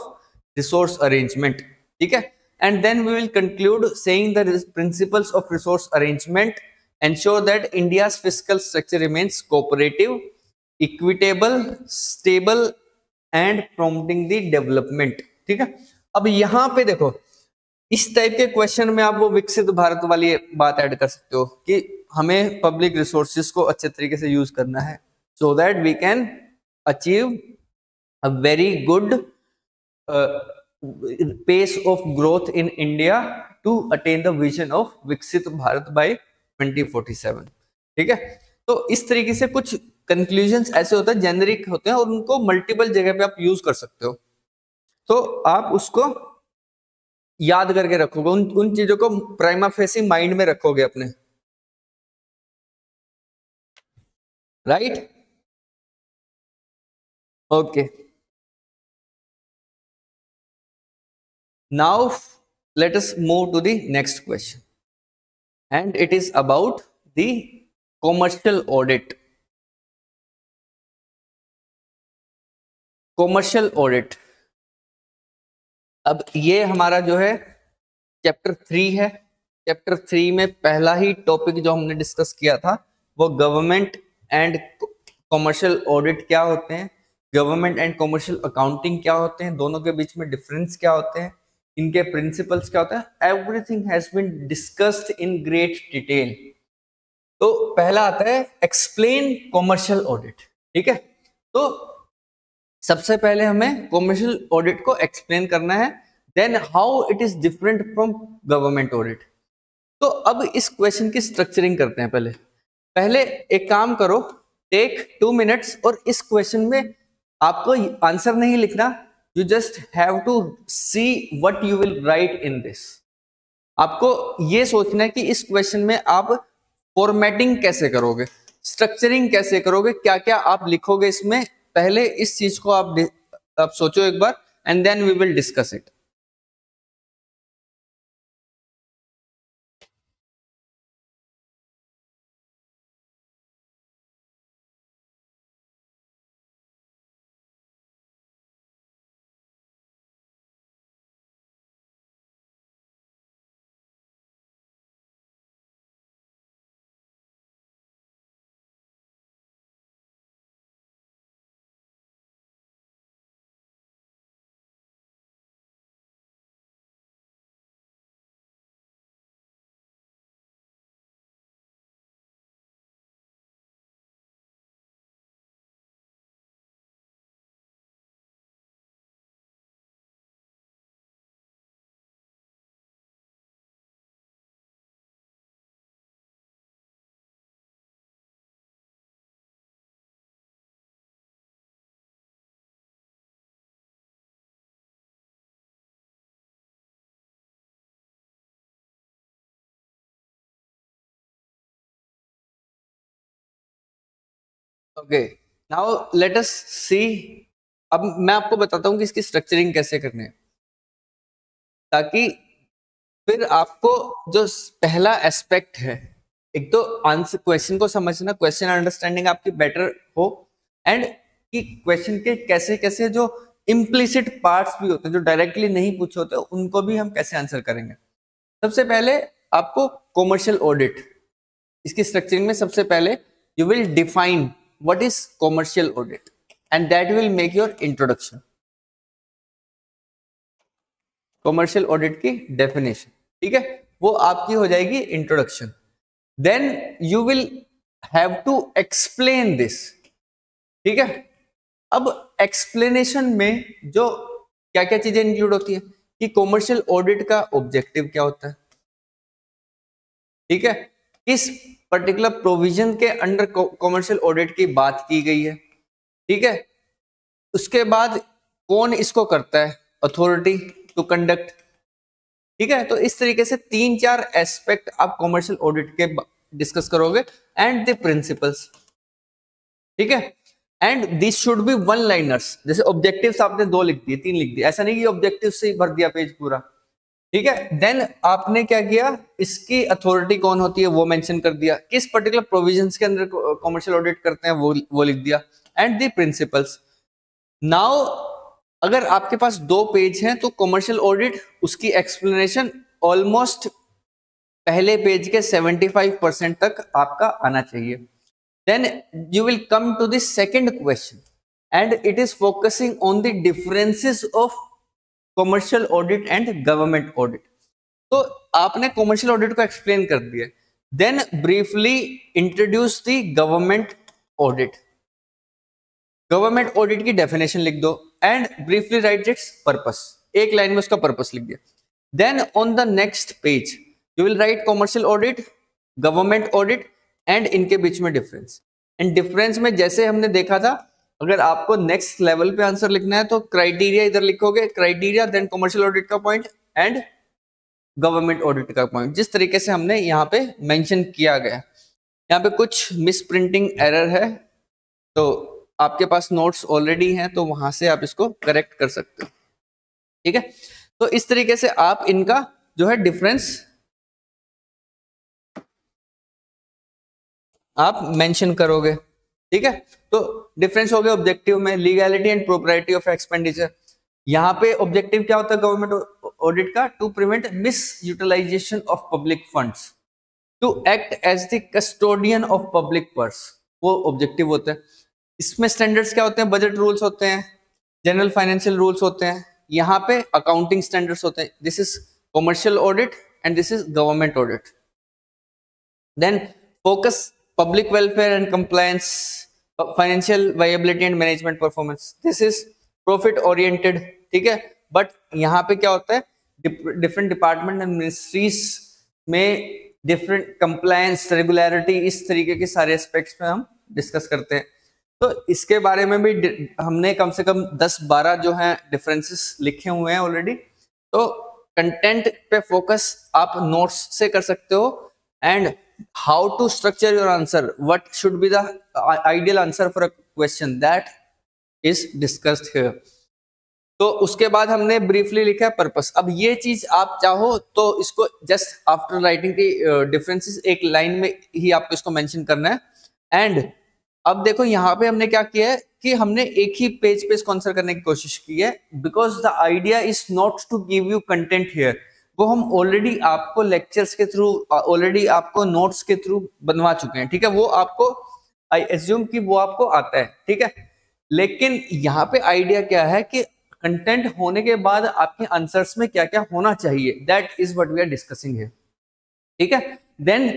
resource arrangement. ठीक है। And then we will conclude saying the principles of resource arrangement ensure that India's fiscal structure remains cooperative, equitable, stable and promoting the development। ठीक है। अब यहां पे देखो इस टाइप के क्वेश्चन में आप वो विकसित भारत वाली बात ऐड कर सकते हो कि हमें पब्लिक रिसोर्सेज को अच्छे तरीके से यूज करना है so that we can achieve a very good pace of growth in India to attain the vision of विकसित भारत by 2047। ठीक है। तो इस तरीके से कुछ कंक्लूजन्स ऐसे होते हैं, जेनरिक होते हैं और उनको मल्टीपल जगह पे आप यूज कर सकते हो, तो आप उसको याद करके रखोगे, उन चीजों को प्राइमा फेसी माइंड में रखोगे अपने, right. Okay, now let us move to the next question and it is about the commercial audit। Commercial audit, अब ये हमारा जो है चैप्टर 3 है। चैप्टर 3 में पहला ही टॉपिक जो हमने डिस्कस किया था वो गवर्नमेंट एंड कॉमर्शियल ऑडिट क्या होते हैं, गवर्नमेंट एंड कॉमर्शियल अकाउंटिंग क्या होते हैं, दोनों के बीच में डिफरेंस क्या होते हैं, इनके प्रिंसिपल्स क्या होते हैं, everything has been discussed in great detail. तो पहला आता है एक्सप्लेन कॉमर्शियल ऑडिट। ठीक है। तो सबसे पहले हमें कॉमर्शियल ऑडिट को एक्सप्लेन करना है, then how it is different from government audit. तो अब इस क्वेश्चन की स्ट्रक्चरिंग करते हैं। पहले पहले एक काम करो, टेक 2 मिनट्स और इस क्वेश्चन में आपको आंसर नहीं लिखना, you just have to see what you will write in this. आपको ये सोचना है कि इस क्वेश्चन में आप फॉर्मेटिंग कैसे करोगे, स्ट्रक्चरिंग कैसे करोगे, क्या क्या आप लिखोगे इसमें, पहले इस चीज को आप सोचो एक बार and then we will discuss it. Okay, now let us see. अब मैं आपको बताता हूँ कि इसकी स्ट्रक्चरिंग कैसे करनी है, ताकि फिर आपको जो पहला एस्पेक्ट है, एक तो आंसर क्वेश्चन को समझना, क्वेश्चन अंडरस्टैंडिंग आपकी बेटर हो, एंड कि क्वेश्चन के कैसे कैसे जो इम्प्लिसिट पार्ट्स भी होते हैं जो डायरेक्टली नहीं पूछे होते, उनको भी हम कैसे आंसर करेंगे। सबसे पहले आपको कॉमर्शियल ऑडिट, इसकी स्ट्रक्चरिंग में सबसे पहले you will define what is commercial audit and that will make your introduction. Commercial audit की डेफिनेशन, ठीक है, वो आपकी हो जाएगी introduction. Then you will have to explain this, ठीक है। अब एक्सप्लेनेशन में जो क्या क्या चीजें इंक्लूड होती है कि कॉमर्शियल ऑडिट का ऑब्जेक्टिव क्या होता है, ठीक है, किस पर्टिकुलर प्रोविजन के अंडर कॉमर्शियल ऑडिट की बात की गई है, ठीक है। उसके बाद कौन इसको करता है, अथॉरिटी टू कंडक्ट, ठीक है। तो इस तरीके से 3-4 एस्पेक्ट आप कॉमर्शियल ऑडिट के डिस्कस करोगे, एंड द प्रिंसिपल्स, ठीक है। And this should be one liners, जैसे ऑब्जेक्टिव्स आपने 2 लिख दिए, 3 लिख दिए, ऐसा नहीं कि ऑब्जेक्टिव से ही भर दिया पेज पूरा, ठीक है। देन आपने क्या किया, इसकी अथॉरिटी कौन होती है वो मेंशन कर दिया, किस पर्टिकुलर प्रोविजंस के अंदर कॉमर्शियल ऑडिट करते हैं वो लिख दिया, एंड द प्रिंसिपल्स। नाउ अगर आपके पास 2 पेज हैं तो कॉमर्शियल ऑडिट उसकी एक्सप्लेनेशन ऑलमोस्ट पहले पेज के 75% तक आपका आना चाहिए। Then you will come to the second question and it is focusing on the differences of commercial audit and government audit. तो आपने कॉमर्शियल ऑडिट को एक्सप्लेन कर दिया, then briefly introduce the government audit, government audit की डेफिनेशन लिख दो, and briefly write its purpose, एक लाइन में उसका पर्पस लिख दिया। Then on the next page you will write commercial audit, government audit, and इनके बीच में डिफरेंस। एंड डिफरेंस में जैसे हमने देखा था, अगर आपको नेक्स्ट लेवल पे आंसर लिखना है तो क्राइटेरिया इधर लिखोगे, क्राइटेरिया देन कॉमर्शियल ऑडिट का पॉइंट एंड गवर्नमेंट ऑडिट का पॉइंट, जिस तरीके से हमने यहाँ पे मेंशन किया गया। यहाँ पे कुछ मिस प्रिंटिंग एरर है, तो आपके पास नोट्स ऑलरेडी हैं तो वहां से आप इसको करेक्ट कर सकते हो, ठीक है। तो इस तरीके से आप इनका जो है डिफरेंस आप मेंशन करोगे, ठीक है। तो डिफरेंस हो गया ऑब्जेक्टिव में, legality and propriety of expenditure. यहाँ पे ऑब्जेक्टिव क्या होता है गवर्नमेंट ऑडिट का, to prevent misutilization of public funds, to act as the custodian of public purse, वो ऑब्जेक्टिव होता है। इसमें स्टैंडर्ड्स क्या होते हैं, बजट रूल्स होते हैं, जनरल फाइनेंशियल रूल्स होते हैं, यहाँ पे अकाउंटिंग स्टैंडर्ड्स होते हैं। This is commercial audit and this is government audit. Then focus public welfare and compliance, financial viability and management performance, this is profit oriented, ठीक है। बट यहाँ पे क्या होता है, डिफरेंट डिपार्टमेंट एंड मिनिस्ट्रीज में डिफरेंट कंप्लायंस, रेगुलरिटी, इस तरीके के सारे एस्पेक्ट्स में हम डिस्कस करते हैं। तो इसके बारे में भी हमने कम से कम 10-12 जो है डिफरेंसेस लिखे हुए हैं ऑलरेडी। तो कंटेंट पे फोकस आप नोट्स से कर सकते हो, and how to structure your answer, what should be the ideal answer for a question, that is discussed here. तो उसके बाद हमने ब्रीफली लिखा है पर्पस। अब ये चीज आप चाहो तो इसको जस्ट आफ्टर राइटिंग की डिफरेंसेस एक लाइन में ही आपको इसको मेंशन करना है। एंड अब देखो यहाँ पे हमने क्या किया है कि हमने एक ही पेज पे इसको आंसर करने की कोशिश की है, because the idea is not to give you content here, वो हम ऑलरेडी आपको लेक्चर्स के थ्रू, ऑलरेडी आपको नोट्स के थ्रू बनवा चुके हैं, ठीक है। वो आपको, आई एज्यूम कि वो आपको आता है, ठीक है। लेकिन यहाँ पे आइडिया क्या है कि कंटेंट होने के बाद आपके आंसर्स में क्या क्या होना चाहिए, that is what we are discussing here, ठीक है। देन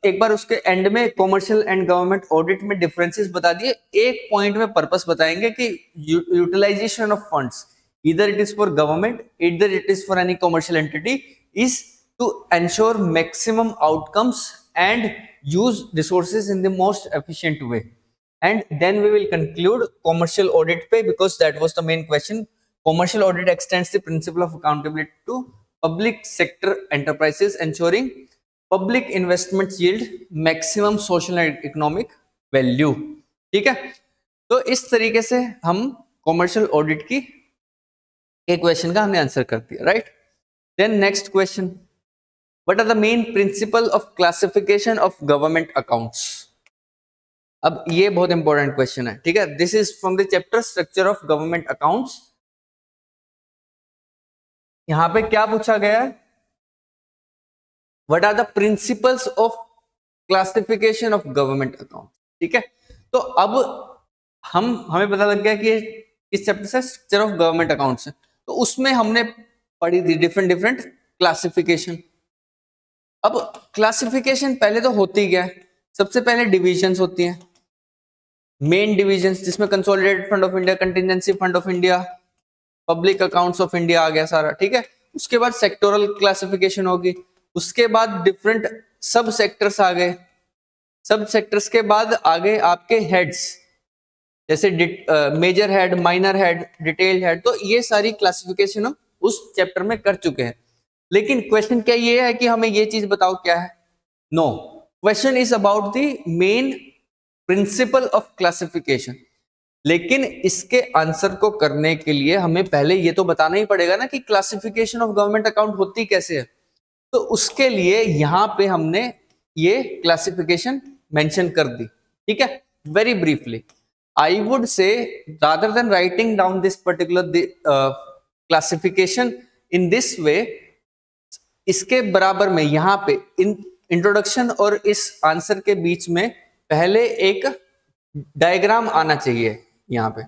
एक बार उसके एंड में कॉमर्शियल एंड गवर्नमेंट ऑडिट में डिफरेंसेस बता दिए, एक पॉइंट में पर्पस बताएंगे कि utilization of funds, either it is for government, either it is for any commercial entity, is to ensure maximum outcomes and use resources in the most efficient way. And then we will conclude commercial audit pay, because that was the main question. Commercial audit extends the principle of accountability to public sector enterprises, ensuring public investments yield maximum social and economic value. ठीक है, तो इस तरीके से हम कॉमर्शियल ऑडिट की एक क्वेश्चन का हमने आंसर कर दिया, right. Then next question, what are the main principle of classification of government accounts. अब ये बहुत इंपॉर्टेंट क्वेश्चन है, ठीक है। This is from the chapter structure of government accounts. यहां पे क्या पूछा गया है, what are the principles of classification of government account, ठीक है। तो अब हमें पता लग गया कि इस चैप्टर से स्ट्रक्चर ऑफ गवर्नमेंट अकाउंट्स है, तो उसमें हमने पढ़ी थी डिफरेंट क्लासिफिकेशन। अब क्लासिफिकेशन पहले तो होती क्या है, सबसे पहले डिविजन्स होती हैं, मेन डिविजन्स, जिसमें consolidated fund of India, contingency fund of India, public accounts of India आ गया सारा, ठीक है। उसके बाद सेक्टोरल क्लासिफिकेशन होगी, उसके बाद डिफरेंट सब सेक्टर्स आ गए, सब सेक्टर्स के बाद आगे आपके हेड्स, जैसे major head, minor head, detail head, तो ये सारी क्लासिफिकेशन हम उस चैप्टर में कर चुके हैं। लेकिन क्वेश्चन क्या ये है कि हमें ये चीज बताओ क्या है, no, question is about the main principle of classification. लेकिन इसके आंसर को करने के लिए हमें पहले ये तो बताना ही पड़ेगा ना कि क्लासिफिकेशन ऑफ गवर्नमेंट अकाउंट होती कैसे है। तो उसके लिए यहां पे हमने ये क्लासिफिकेशन मेंशन कर दी, ठीक है। Very briefly I would say, rather than writing down this particular classification in this वे, इसके बराबर में यहां पे इंट्रोडक्शन और इस आंसर के बीच में पहले एक डायग्राम आना चाहिए यहाँ पे,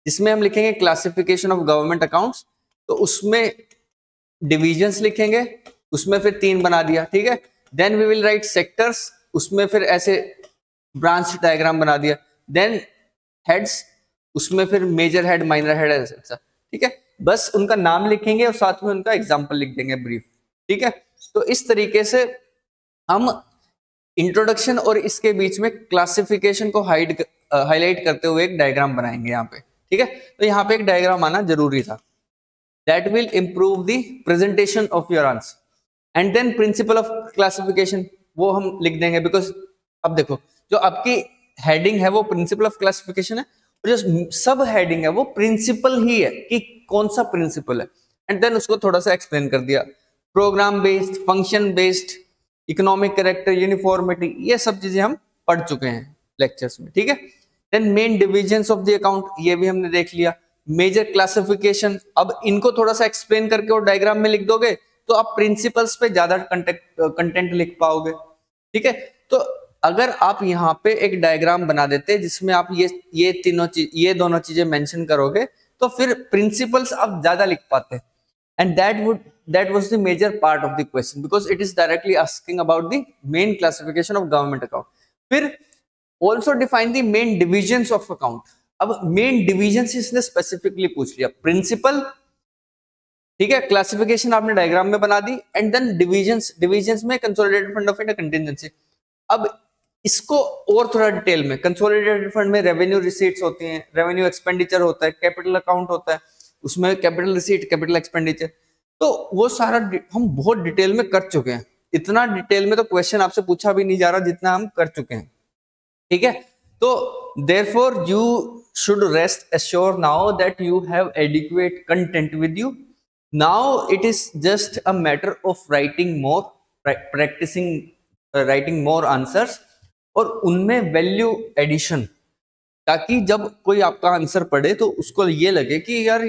जिसमें हम लिखेंगे क्लासिफिकेशन ऑफ गवर्नमेंट अकाउंट्स, तो उसमें डिविजन्स लिखेंगे, उसमें फिर 3 बना दिया, ठीक है। Then we will write sectors, उसमें फिर ऐसे ब्रांच डायग्राम बना दिया, देन हेड्स, उसमें फिर मेजर हेड, माइनर हेड, ऐसा, ठीक है। बस उनका नाम लिखेंगे और साथ में उनका एग्जाम्पल लिख देंगे ब्रीफ, ठीक है। तो इस तरीके से हम इंट्रोडक्शन और इसके बीच में क्लासिफिकेशन को हाईलाइट करते हुए एक डायग्राम बनाएंगे यहाँ पे, ठीक है। तो यहाँ पे एक डायग्राम आना जरूरी था, that will improve the presentation of your answer. And then principle of classification वो हम लिख देंगे, बिकॉज अब देखो जो आपकी हेडिंग है वो प्रिंसिपल ऑफ क्लासिफिकेशन है, और जो सब हेडिंग है वो प्रिंसिपल ही है कि कौन सा प्रिंसिपल है। एंड देन उसको थोड़ा सा एक्सप्लेन कर दिया, programme based, function based, economic character, uniformity, ये सब चीजें हम पढ़ चुके हैं लेक्चर्स में, ठीक है। Then main divisions of the account, ये भी हमने देख लिया। मेजर क्लासिफिकेशन, अब इनको थोड़ा सा एक्सप्लेन करके और डायग्राम में लिख दोगे तो आप प्रिंसिपल्स पे ज्यादा कंटेंट लिख पाओगे, ठीक है। तो अगर आप यहाँ पे एक डायग्राम बना देते जिसमें आप ये दोनों चीजें मेंशन करोगे, तो फिर प्रिंसिपल्स आप ज्यादा लिख पाते, and that was the major part of the question, because it is directly asking about the main classification of government account. फिर also define the main divisions of account. अब main divisions इसने specifically पूछ लिया, principal, ठीक है, क्लासिफिकेशन आपने डायग्राम में बना दी, एंड देन डिविजन्स में consolidated fund of India, contingency. अब इसको और थोड़ा डिटेल में, कंसोलिडेटेड फंड में रेवेन्यू रिसीट्स होती हैं, रेवेन्यू एक्सपेंडिचर होता है, कैपिटल अकाउंट होता है, उसमें कैपिटल रिसीट, कैपिटल एक्सपेंडिचर, तो वो सारा हम बहुत डिटेल में कर चुके हैं। इतना डिटेल में तो क्वेश्चन आपसे पूछा भी नहीं जा रहा जितना हम कर चुके हैं, ठीक है। तो therefore you should rest assure now that you have adequate content with you. Now it is just a matter of writing more, practising writing more answers, और उनमें वैल्यू एडिशन, ताकि जब कोई आपका आंसर पढ़े तो उसको ये लगे कि यार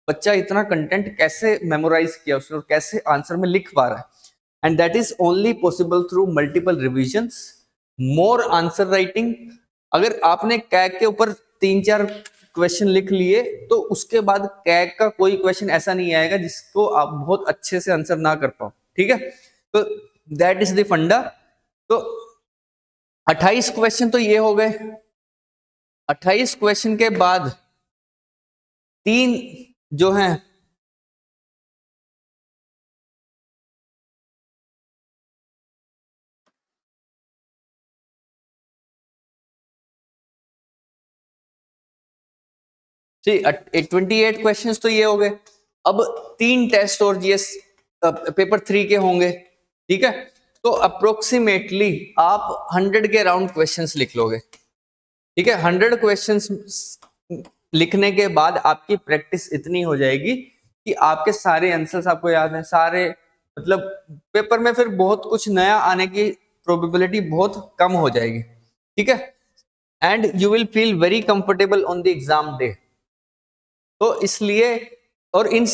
बच्चा इतना कंटेंट कैसे मेमोराइज किया उसने और कैसे आंसर में लिख पा रहा है। And that is only possible through multiple revisions, more answer writing. अगर आपने कैग के ऊपर 3-4 क्वेश्चन लिख लिए तो उसके बाद कैग का कोई क्वेश्चन ऐसा नहीं आएगा जिसको आप बहुत अच्छे से आंसर ना कर पाओ, ठीक है। तो दैट इज द फंडा। तो 28 क्वेश्चन तो ये हो गए। 28 क्वेश्चन के बाद 3 जो हैं जी 28 क्वेश्चंस तो ये हो गए। अब 3 टेस्ट और जीएस पेपर 3 के होंगे, ठीक है। तो अप्रोक्सीमेटली आप 100 के अराउंड क्वेश्चंस लिख लोगे, ठीक है। 100 क्वेश्चंस लिखने के बाद आपकी प्रैक्टिस इतनी हो जाएगी कि आपके सारे आंसर्स आपको याद हैं, सारे मतलब पेपर में फिर बहुत कुछ नया आने की प्रोबेबिलिटी बहुत कम हो जाएगी। ठीक है, and you will feel very comfortable on the exam day. तो इसलिए, और इन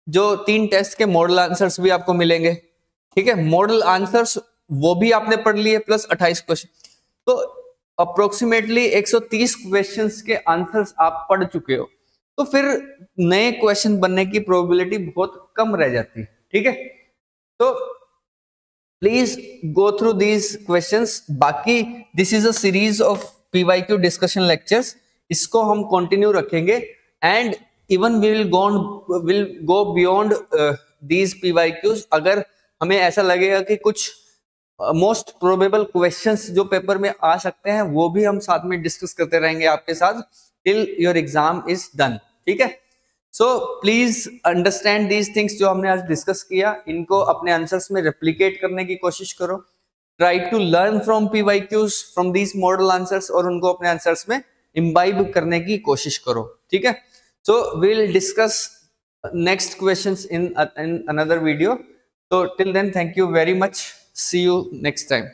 जो 3 टेस्ट के मॉडल आंसर्स भी आपको मिलेंगे। ठीक है, मॉडल आंसर्स वो भी आपने पढ़ लिए प्लस 28 क्वेश्चन, तो अप्रोक्सीमेटली 130 क्वेश्चंस के आंसर्स आप पढ़ चुके हो, तो फिर नए क्वेश्चन बनने की प्रोबेबिलिटी बहुत कम रह जाती है। ठीक है, तो please go through these questions. बाकी this is a series of PYQ discussion lectures, इसको हम कंटिन्यू रखेंगे and even we will go beyond these PYQs. अगर हमें ऐसा लगेगा कि कुछ मोस्ट प्रोबेबल क्वेश्चंस जो पेपर में आ सकते हैं वो भी हम साथ में डिस्कस करते रहेंगे आपके साथ till your exam is done. ठीक है, so please understand these things जो हमने आज डिस्कस किया, इनको अपने आंसर्स में रेप्लिकेट करने की कोशिश करो। Try to learn from PYQs, from these model answers, और उनको अपने आंसर्स में इम्बाइब करने की कोशिश करो। ठीक है, so we will discuss next questions in another video. So till then, thank you very much. See you next time.